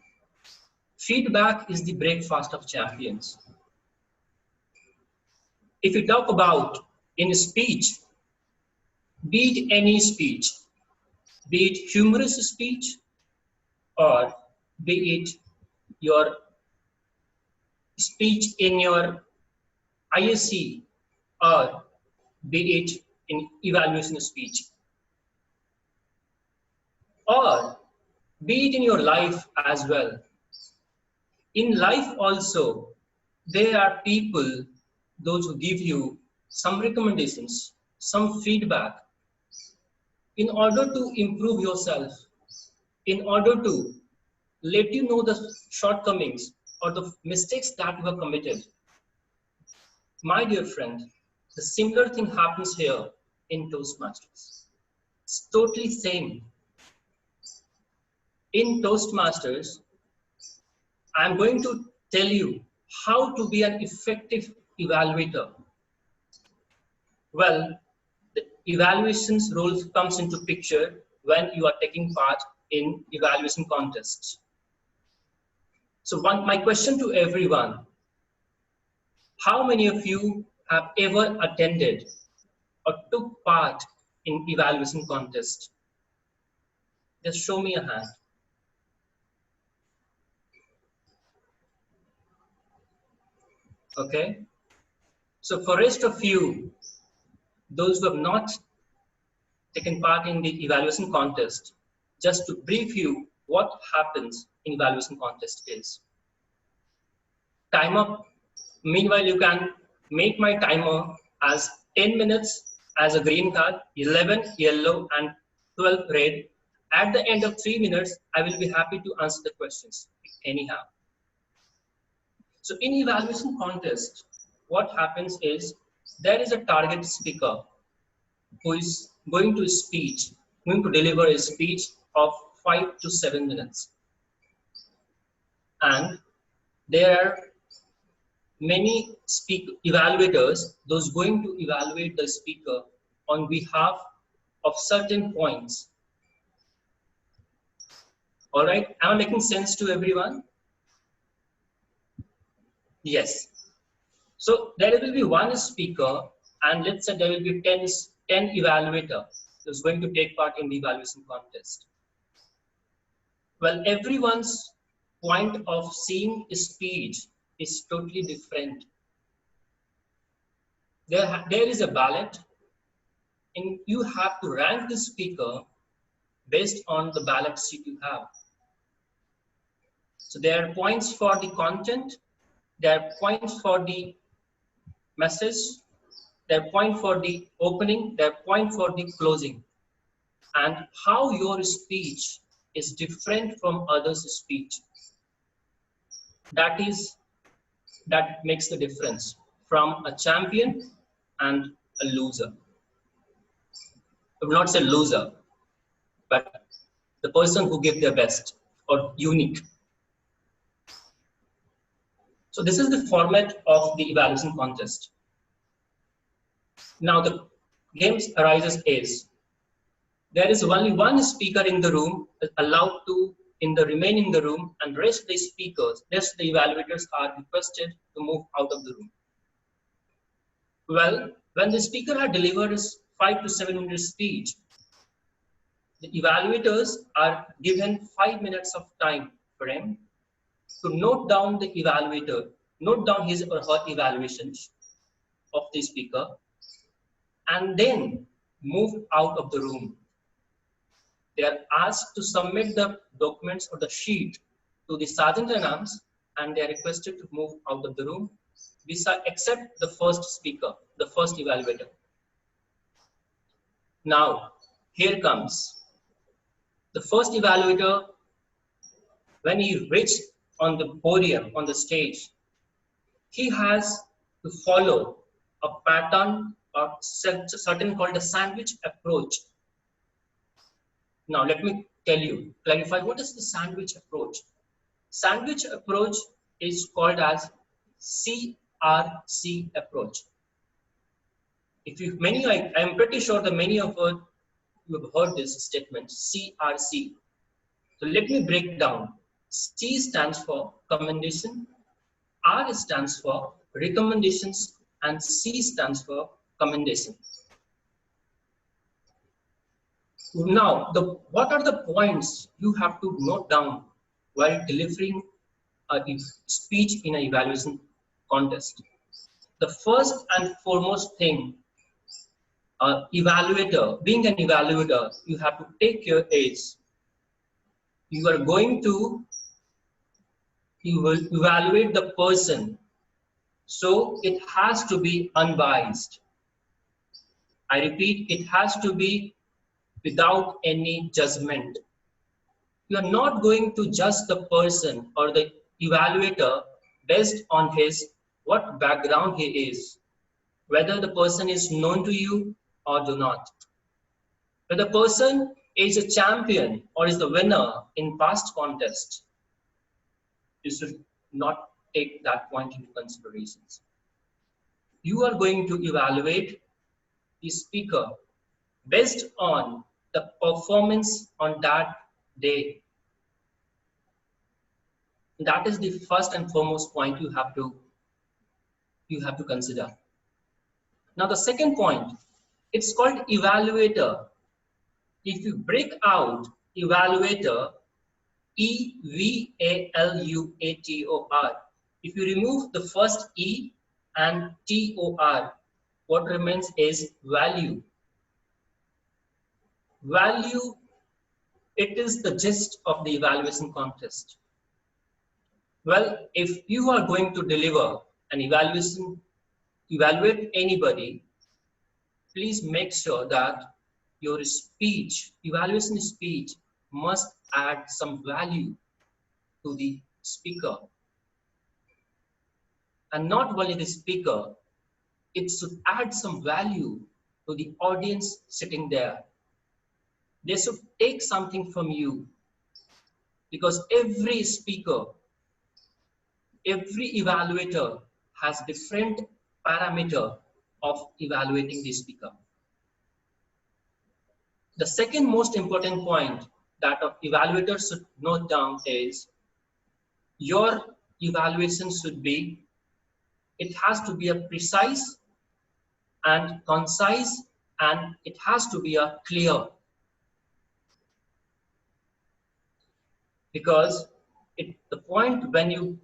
feedback is the breakfast of champions. If you talk about in a speech, be it any speech, be it humorous speech, or be it your speech in your ISC, or be it in evaluation speech, or be it in your life as well. In life also, there are people, those who give you some recommendations, some feedback, in order to improve yourself, in order to let you know the shortcomings or the mistakes that were committed. My dear friend, the similar thing happens here in Toastmasters. It's totally same. In Toastmasters, I'm going to tell you how to be an effective evaluator. Well, the evaluations role comes into picture when you are taking part in evaluation contests. So my question to everyone, how many of you have ever attended or took part in evaluation contest? Just show me a hand. Okay. So for rest of you, those who have not taken part in the evaluation contest, just to brief you what happens in evaluation contest is. Time up. Meanwhile, you can make my timer as 10 minutes as a green card, 11 yellow, and 12 red. At the end of 3 minutes, I will be happy to answer the questions anyhow. So in evaluation contest, what happens is there is a target speaker who is going to deliver a speech of 5 to 7 minutes. And there are many evaluators, those going to evaluate the speaker on behalf of certain points. All right, am I making sense to everyone? Yes. So there will be one speaker, and let's say there will be 10 evaluators who's going to take part in the evaluation contest. Well, everyone's point of seeing a speech is totally different. There is a ballot, and you have to rank the speaker based on the ballot sheet you have. So there are points for the content, there are points for the message, there are points for the opening, there are points for the closing. And how your speech is different from others' speech. That makes the difference from a champion and a loser. I will not say loser, but the person who gave their best or unique. So this is the format of the evaluation contest. Now the games arises is, there is only one speaker in the room allowed to in the remaining the room, and rest the speakers, rest the evaluators are requested to move out of the room. Well, when the speaker had delivered his 5 to 7 minute speech, the evaluators are given 5 minutes of time for him to note down the evaluator, note down his or her evaluations of the speaker, and then move out of the room. They are asked to submit the documents or the sheet to the sergeant at arms, and they are requested to move out of the room, except the first speaker, the first evaluator. Now, here comes the first evaluator. When he reached on the podium, on the stage, he has to follow a pattern or certain called a sandwich approach. Now, let me clarify what is the sandwich approach. Sandwich approach is called as CRC approach. I am pretty sure that many of you have heard this statement, CRC. So let me break down. C stands for commendation, R stands for recommendations, and C stands for commendation. Now, what are the points you have to note down while delivering a speech in an evaluation contest? The first and foremost thing, being an evaluator, you have to take care is you are going to evaluate the person, so it has to be unbiased. I repeat, it has to be without any judgment. You are not going to judge the person or the evaluator based on what background he is, whether the person is known to you or do not. Whether the person is a champion or is the winner in past contests, you should not take that point into considerations. You are going to evaluate the speaker based on the performance on that day. That is the first and foremost point you have to consider. Now the second point, it's called evaluator. If you break out evaluator, EVALUATOR, if you remove the first E and TOR, what remains is value. Value, it is the gist of the evaluation contest. Well, if you are going to deliver an evaluate anybody, please make sure that your evaluation speech must add some value to the speaker. And not only the speaker, it should add some value to the audience sitting there. They should take something from you, because every speaker, every evaluator has different parameter of evaluating the speaker. The second most important point that evaluators should note down is your evaluation should be, it has to be a precise and concise, and it has to be a clear. Because the point when you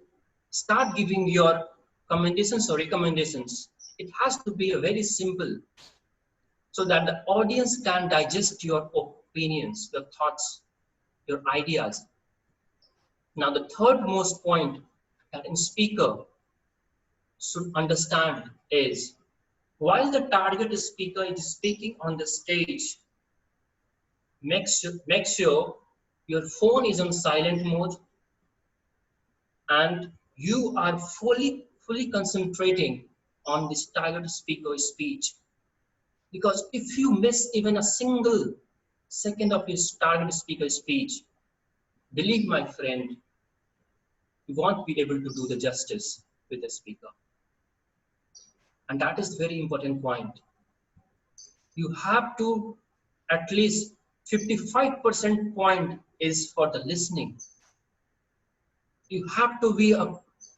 start giving your commendations or recommendations, it has to be a very simple, so that the audience can digest your opinions, your thoughts, your ideas. Now the third most point that a speaker should understand is, while the target speaker is speaking on the stage, make sure your phone is on silent mode and you are fully concentrating on this target speaker's speech. Because if you miss even a single second of his target speaker's speech, believe my friend, you won't be able to do the justice with the speaker. And that is a very important point. You have to at least 55% point is for the listening. You have to be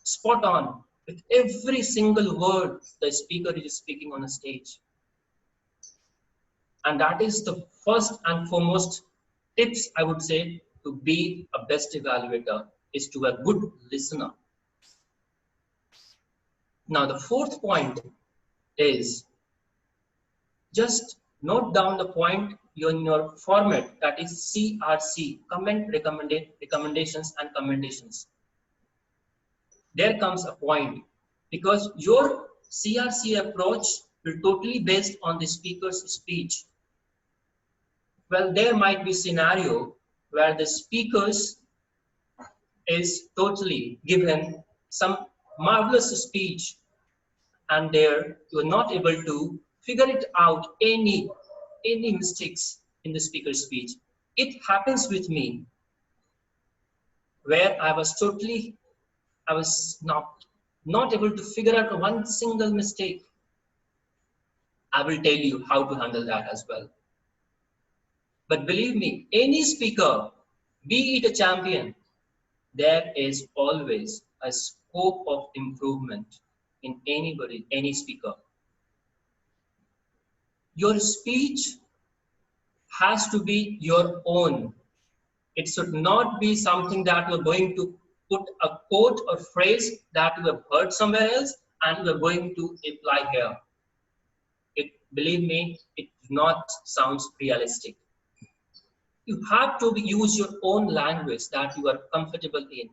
spot on with every single word the speaker is speaking on a stage. And that is the first and foremost tips I would say to be a best evaluator, is to be a good listener. Now the fourth point is just note down the point in your format, that is CRC, comment, recommendations and commendations. There comes a point, because your CRC approach will totally based on the speaker's speech. Well, there might be scenario where the speakers is totally given some marvelous speech, and there you are not able to figure it out any mistakes in the speaker's speech. It happens with me where I was not able to figure out one single mistake. I will tell you how to handle that as well. But believe me, any speaker, be it a champion, there is always a scope of improvement in anybody, any speaker. Your speech has to be your own. It should not be something that you're going to put a quote or phrase that you have heard somewhere else and you're going to apply here. Believe me, it does not sounds realistic. You have to use your own language that you are comfortable in.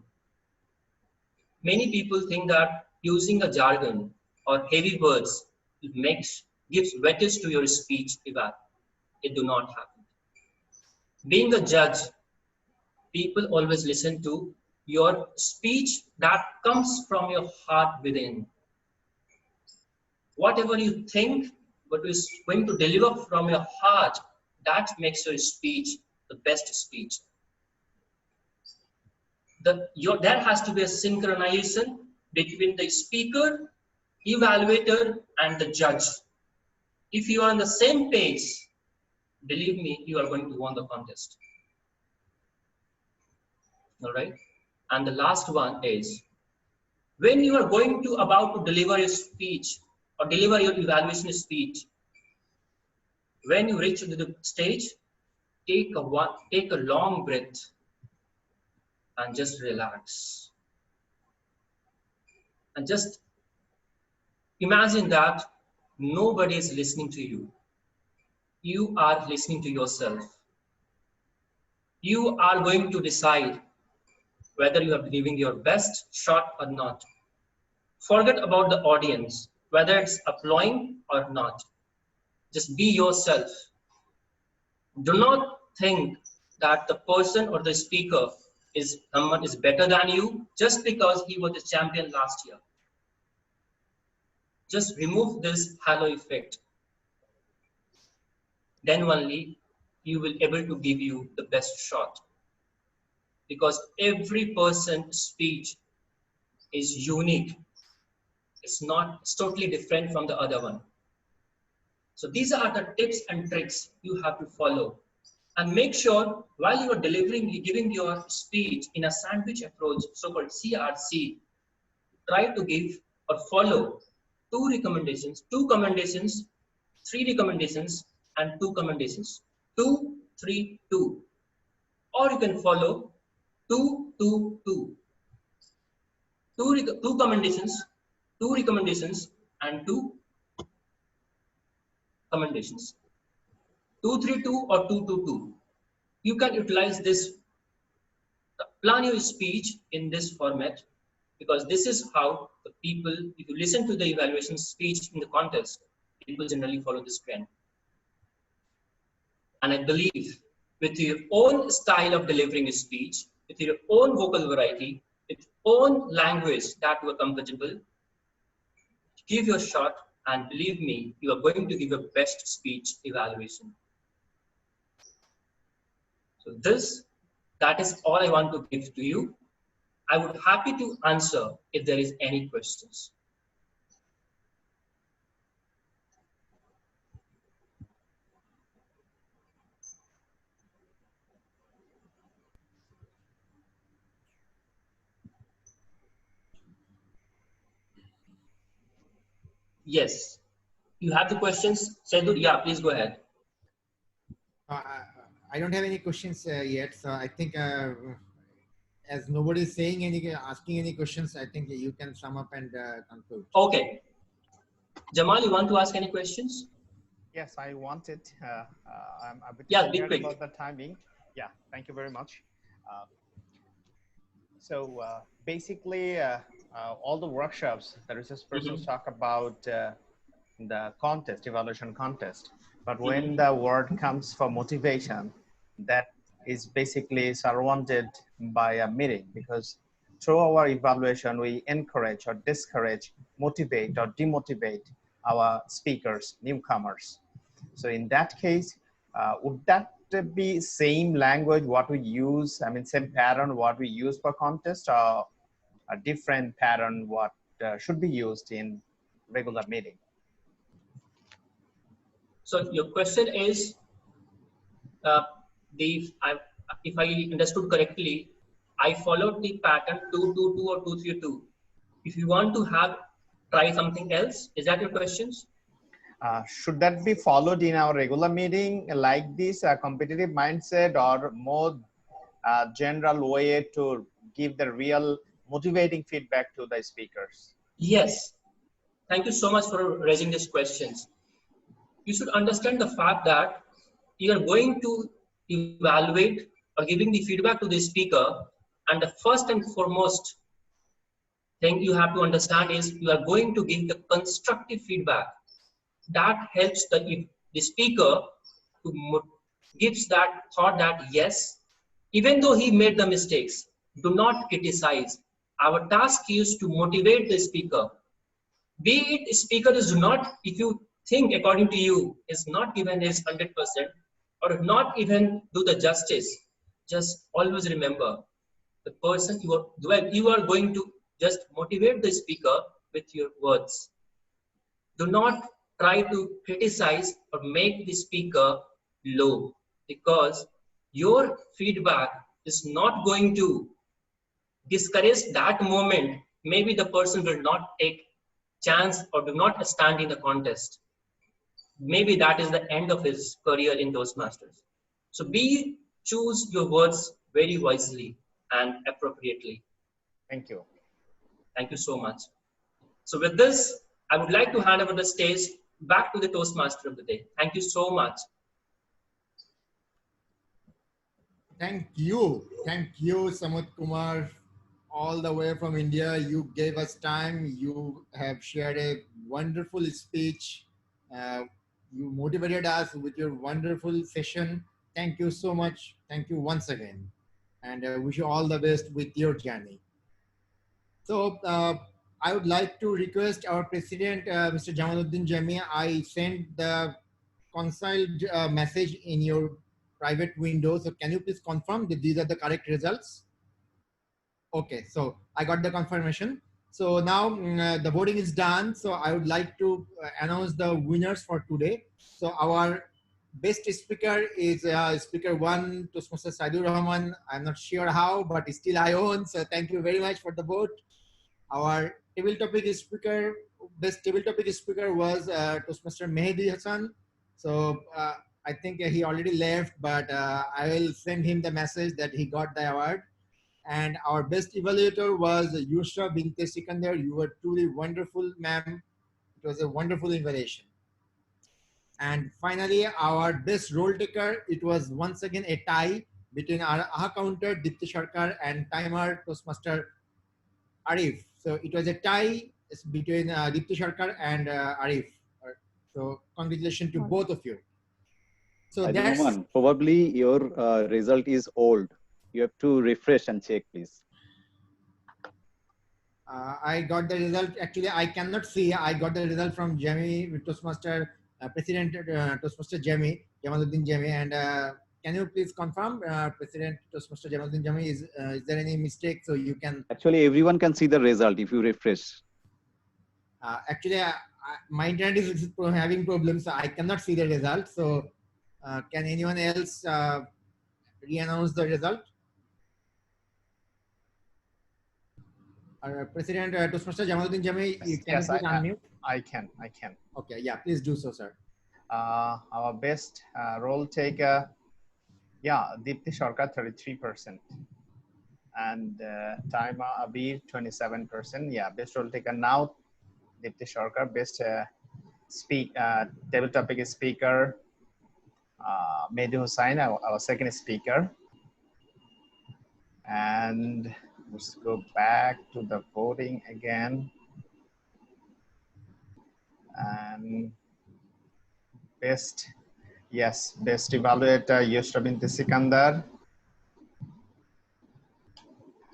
Many people think that using a jargon or heavy words gives weightage to your speech eval. It do not happen. Being a judge, people always listen to your speech that comes from your heart within. Whatever you think, what is going to deliver from your heart, that makes your speech the best speech. There has to be a synchronization between the speaker, evaluator, and the judge. If you are on the same page, believe me, you are going to win the contest. All right. And the last one is, when you are about to deliver your speech or deliver your evaluation speech, when you reach to the stage, take a long breath and just relax. And just imagine that nobody is listening to you. You are listening to yourself. You are going to decide whether you are giving your best shot or not. Forget about the audience, whether it's applauding or not. Just be yourself. Do not think that the person or the speaker is better than you just because he was the champion last year. Just remove this halo effect. Then only you will be able to give you the best shot. Because every person's speech is unique. It's totally different from the other one. So these are the tips and tricks you have to follow. And make sure while you are giving your speech in a sandwich approach, so-called CRC, try to give or follow 2 commendations, 3 recommendations, and 2 commendations. 2, 3, 2. Or you can follow 2, 2, 2. 2 commendations, 2 recommendations, and 2 commendations. 2, 3, 2 or 2, 2, 2. You can utilize this, plan your speech in this format, because this is how the people, if you listen to the evaluation speech in the contest, people generally follow this trend. And I believe with your own style of delivering a speech, with your own vocal variety, with own language that you are comfortable, give your shot, and believe me, you are going to give your best speech evaluation. So that is all I want to give to you. I would happy to answer if there is any questions. Yes. You have the questions? Sedu, yeah, please go ahead. Uh, I don't have any questions yet, so I think as nobody is saying asking any questions, I think you can sum up and conclude. Okay. Jamal, you want to ask any questions? Yes, I wanted. I'm a bit Yeah, be scared quick. about the timing. Yeah, thank you very much. So basically, all the workshops, the research persons talk about the contest, evaluation contest. But when the word comes for motivation, that is basically surrounded by a meaning, because through our evaluation, we encourage or discourage, motivate or demotivate our speakers, newcomers. So in that case, would that be same language what we use, I mean, same pattern what we use for contest, or a different pattern what should be used in regular meeting? So your question is, if I understood correctly, I followed the pattern 222 or 232. If you want to try something else, is that your questions? Should that be followed in our regular meeting like this, a competitive mindset, or more general way to give the real motivating feedback to the speakers? Yes. Thank you so much for raising these questions. You should understand the fact that you are going to evaluate or giving the feedback to the speaker, and the first and foremost thing you have to understand is you are going to give the constructive feedback. That helps the speaker to gives that thought that yes, even though he made the mistakes, do not criticize. Our task is to motivate the speaker. Be it speaker is not, if you think according to you, is not given his 100% or not even do the justice, just always remember the person you are going to just motivate the speaker with your words. Do not try to criticize or make the speaker low, because your feedback is not going to discourage that moment. Maybe the person will not take chance or do not stand in the contest. Maybe that is the end of his career in Toastmasters. So choose your words very wisely and appropriately. Thank you. Thank you so much. So with this, I would like to hand over the stage back to the Toastmaster of the day. Thank you so much. Thank you, Samut Kumar, all the way from India. You gave us time. You have shared a wonderful speech. You motivated us with your wonderful session. Thank you so much. Thank you once again. And I wish you all the best with your journey. So I would like to request our president, Mr. Jamaluddin Jami. I sent the conciled message in your private window. So can you please confirm that these are the correct results? Okay, so I got the confirmation. So now the voting is done. So I would like to announce the winners for today. So our best speaker is speaker 1, Toastmaster Saidur Rahman. I'm not sure how, but still I own. So thank you very much for the vote. Our table topic speaker, best table topic speaker was Toastmaster Mehdi Hussein. So I think he already left, but I will send him the message that he got the award. And our best evaluator was Yusra Binte Sikandar. You were truly wonderful, ma'am. It was a wonderful evaluation. And finally, our best role taker, it was once again a tie between our AHA counter, Dipti Sarkar, and timer Toastmaster Arif. So it was a tie between Dipti Sarkar and Arif. So congratulations to both of you. So that's probably your result is old. You have to refresh and check, please. I got the result. Actually, I cannot see. I got the result from Jami, Toastmaster President Toastmaster Jamaluddin Jami. And can you please confirm, President Toastmaster Jamaluddin Jami, is there any mistake? So you can. Actually, everyone can see the result if you refresh. Actually, my internet is having problems. So I cannot see the result. So can anyone else re-announce the result? President Toastmaster Jamaluddin Jami, can you please unmute? I can. Okay, yeah, please do so, sir. Our best role taker, yeah, Deepti Sharkar, 33%. And Taima Abir, 27%. Yeah, best role taker now, Deepti Sharkar. Best table topic speaker, Mehdi Hussein, our second speaker. And let's go back to the voting again. And best evaluator, Yushrabin Sikandar.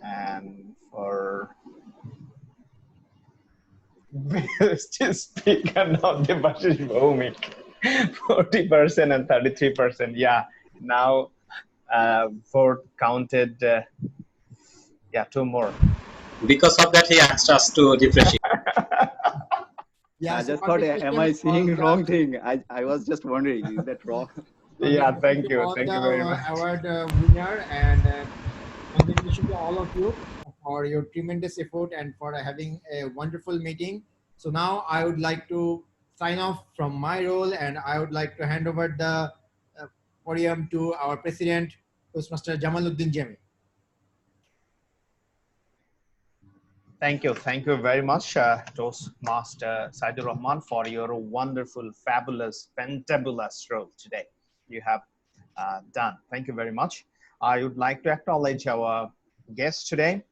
And for best speaker, now Debashish Bhumik, 40% and 33%. Yeah, now vote counted. Yeah, two more. Because of that, he asked us to refresh it. Yeah, I so just thought, am I participants, seeing wrong thing? I was just wondering, is that wrong? Yeah, thank you very much. Award winner, and congratulations to all of you for your tremendous effort and for having a wonderful meeting. So now I would like to sign off from my role, and I would like to hand over the podium to our president, Toastmaster Jamaluddin Jami. Thank you very much, Toastmaster Saidur Rahman, for your wonderful, fabulous, fantabulous role today you have done. Thank you very much. I would like to acknowledge our guests today.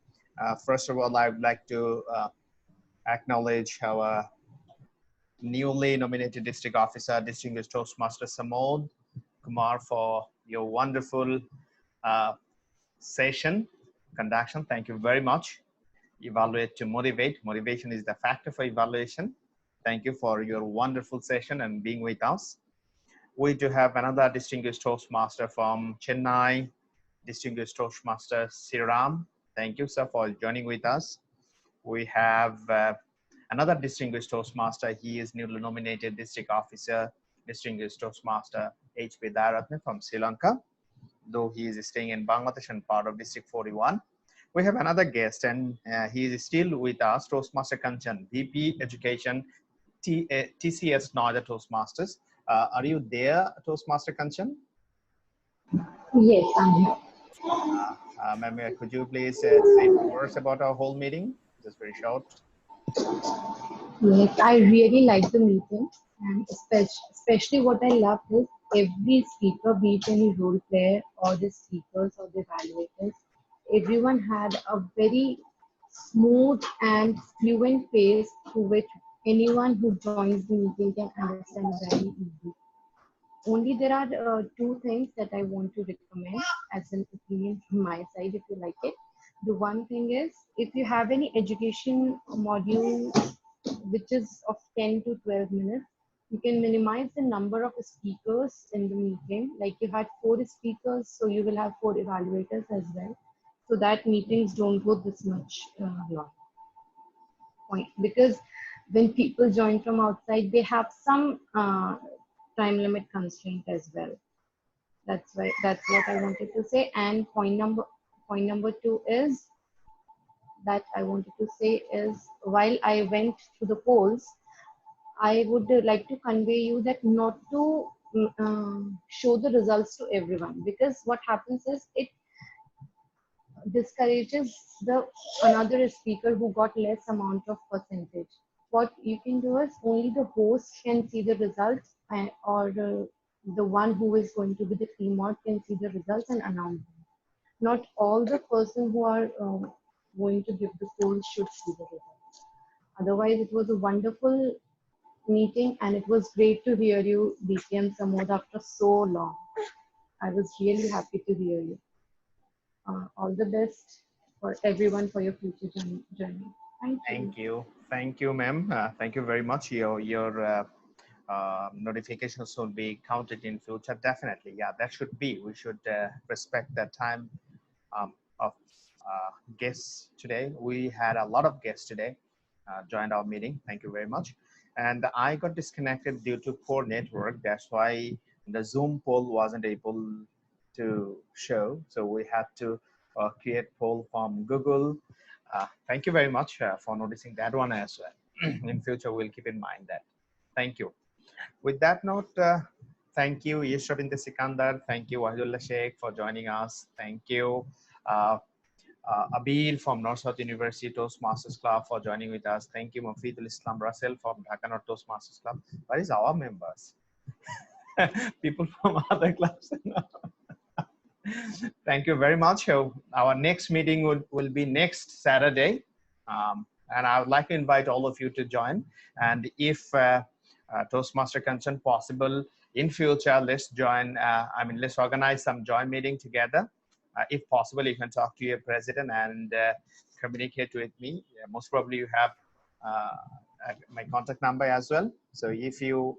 First of all, I would like to acknowledge our newly nominated district officer, distinguished Toastmaster Samod Kumar, for your wonderful session conduction. Thank you very much. Evaluate to motivate. Motivation is the factor for evaluation. Thank you for your wonderful session and being with us. We do have another distinguished Toastmaster from Chennai, distinguished Toastmaster Siram. Thank you, sir, for joining with us. We have another distinguished Toastmaster. He is newly nominated district officer, distinguished Toastmaster H.P. Daratne from Sri Lanka, though he is staying in Bangladesh and part of District 41. We have another guest, and he is still with us, Toastmaster Kanchan, VP Education, TCS Noida Toastmasters. Are you there, Toastmaster Kanchan? Yes, I'm here. Ma'am, could you please say a few words about our whole meeting? Just very short. Yes, I really like the meeting, and especially what I love is every speaker, be it any role player or the speakers or the evaluators, everyone had a very smooth and fluent pace through which anyone who joins the meeting can understand very easily. Only there are two things that I want to recommend as an opinion from my side, if you like it. The one thing is, if you have any education module which is of 10 to 12 minutes, you can minimize the number of speakers in the meeting. Like you had 4 speakers, so you will have 4 evaluators as well. So that meetings don't go this much long. Point. Because when people join from outside, they have some time limit constraint as well. That's what I wanted to say. And point number 2 is that I wanted to say is, while I went through the polls, I would like to convey you that not to show the results to everyone, because what happens is it discourages the another speaker who got less amount of percentage. What you can do is only the host can see the results, or the one who is going to be the team mod can see the results and announce them. Not all the person who are going to give the polls should see the results. Otherwise, it was a wonderful meeting, and it was great to hear you, DPM Samod, after so long. I was really happy to hear you. All the best for everyone for your future journey. Thank you, ma'am. Thank you very much. Your notifications will be counted in future. Definitely, yeah, that should be. We should respect the time of guests today. We had a lot of guests today joined our meeting. Thank you very much. And I got disconnected due to poor network. That's why the Zoom poll wasn't able to show. So we had to create poll from Google. Thank you very much for noticing that one as well. in future we'll keep in mind that. Thank you. With that note, thank you, Yeshwabinta Sikandar. Thank you, Wahidullah Sheikh, for joining us. Thank you, Abil from North South University Toastmasters Club for joining with us. Thank you, Mafidul Islam Russell from Dhaka North Toastmasters Club. What is our members? People from other clubs. Thank you very much. Our next meeting will be next Saturday. And I would like to invite all of you to join. And if Toastmaster Kanchan possible in future, let's join, let's organize some joint meeting together. If possible, you can talk to your president and communicate with me. Most probably you have my contact number as well. So if you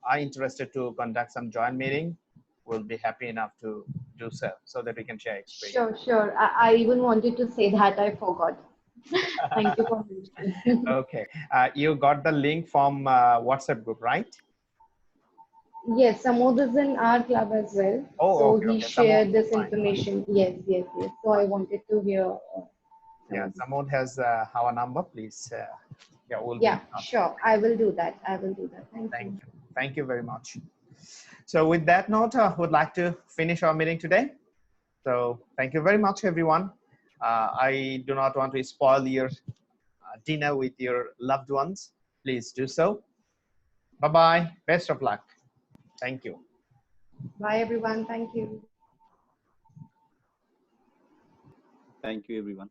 are interested to conduct some joint meeting, we'll be happy enough to do so that we can share experience. Sure. I even wanted to say that I forgot. Thank you for mentioning. Okay. You got the link from WhatsApp group, right? Yes, Samod is in our club as well. Oh, so okay, he shared this information. Yes. So I wanted to hear. Yeah, Samod has our number, please. Yeah, sure. I will do that. Thank you. Thank you very much. So with that note, I would like to finish our meeting today. So thank you very much, everyone. I do not want to spoil your dinner with your loved ones. Please do so. Bye-bye. Best of luck. Thank you. Bye, everyone. Thank you. Thank you, everyone.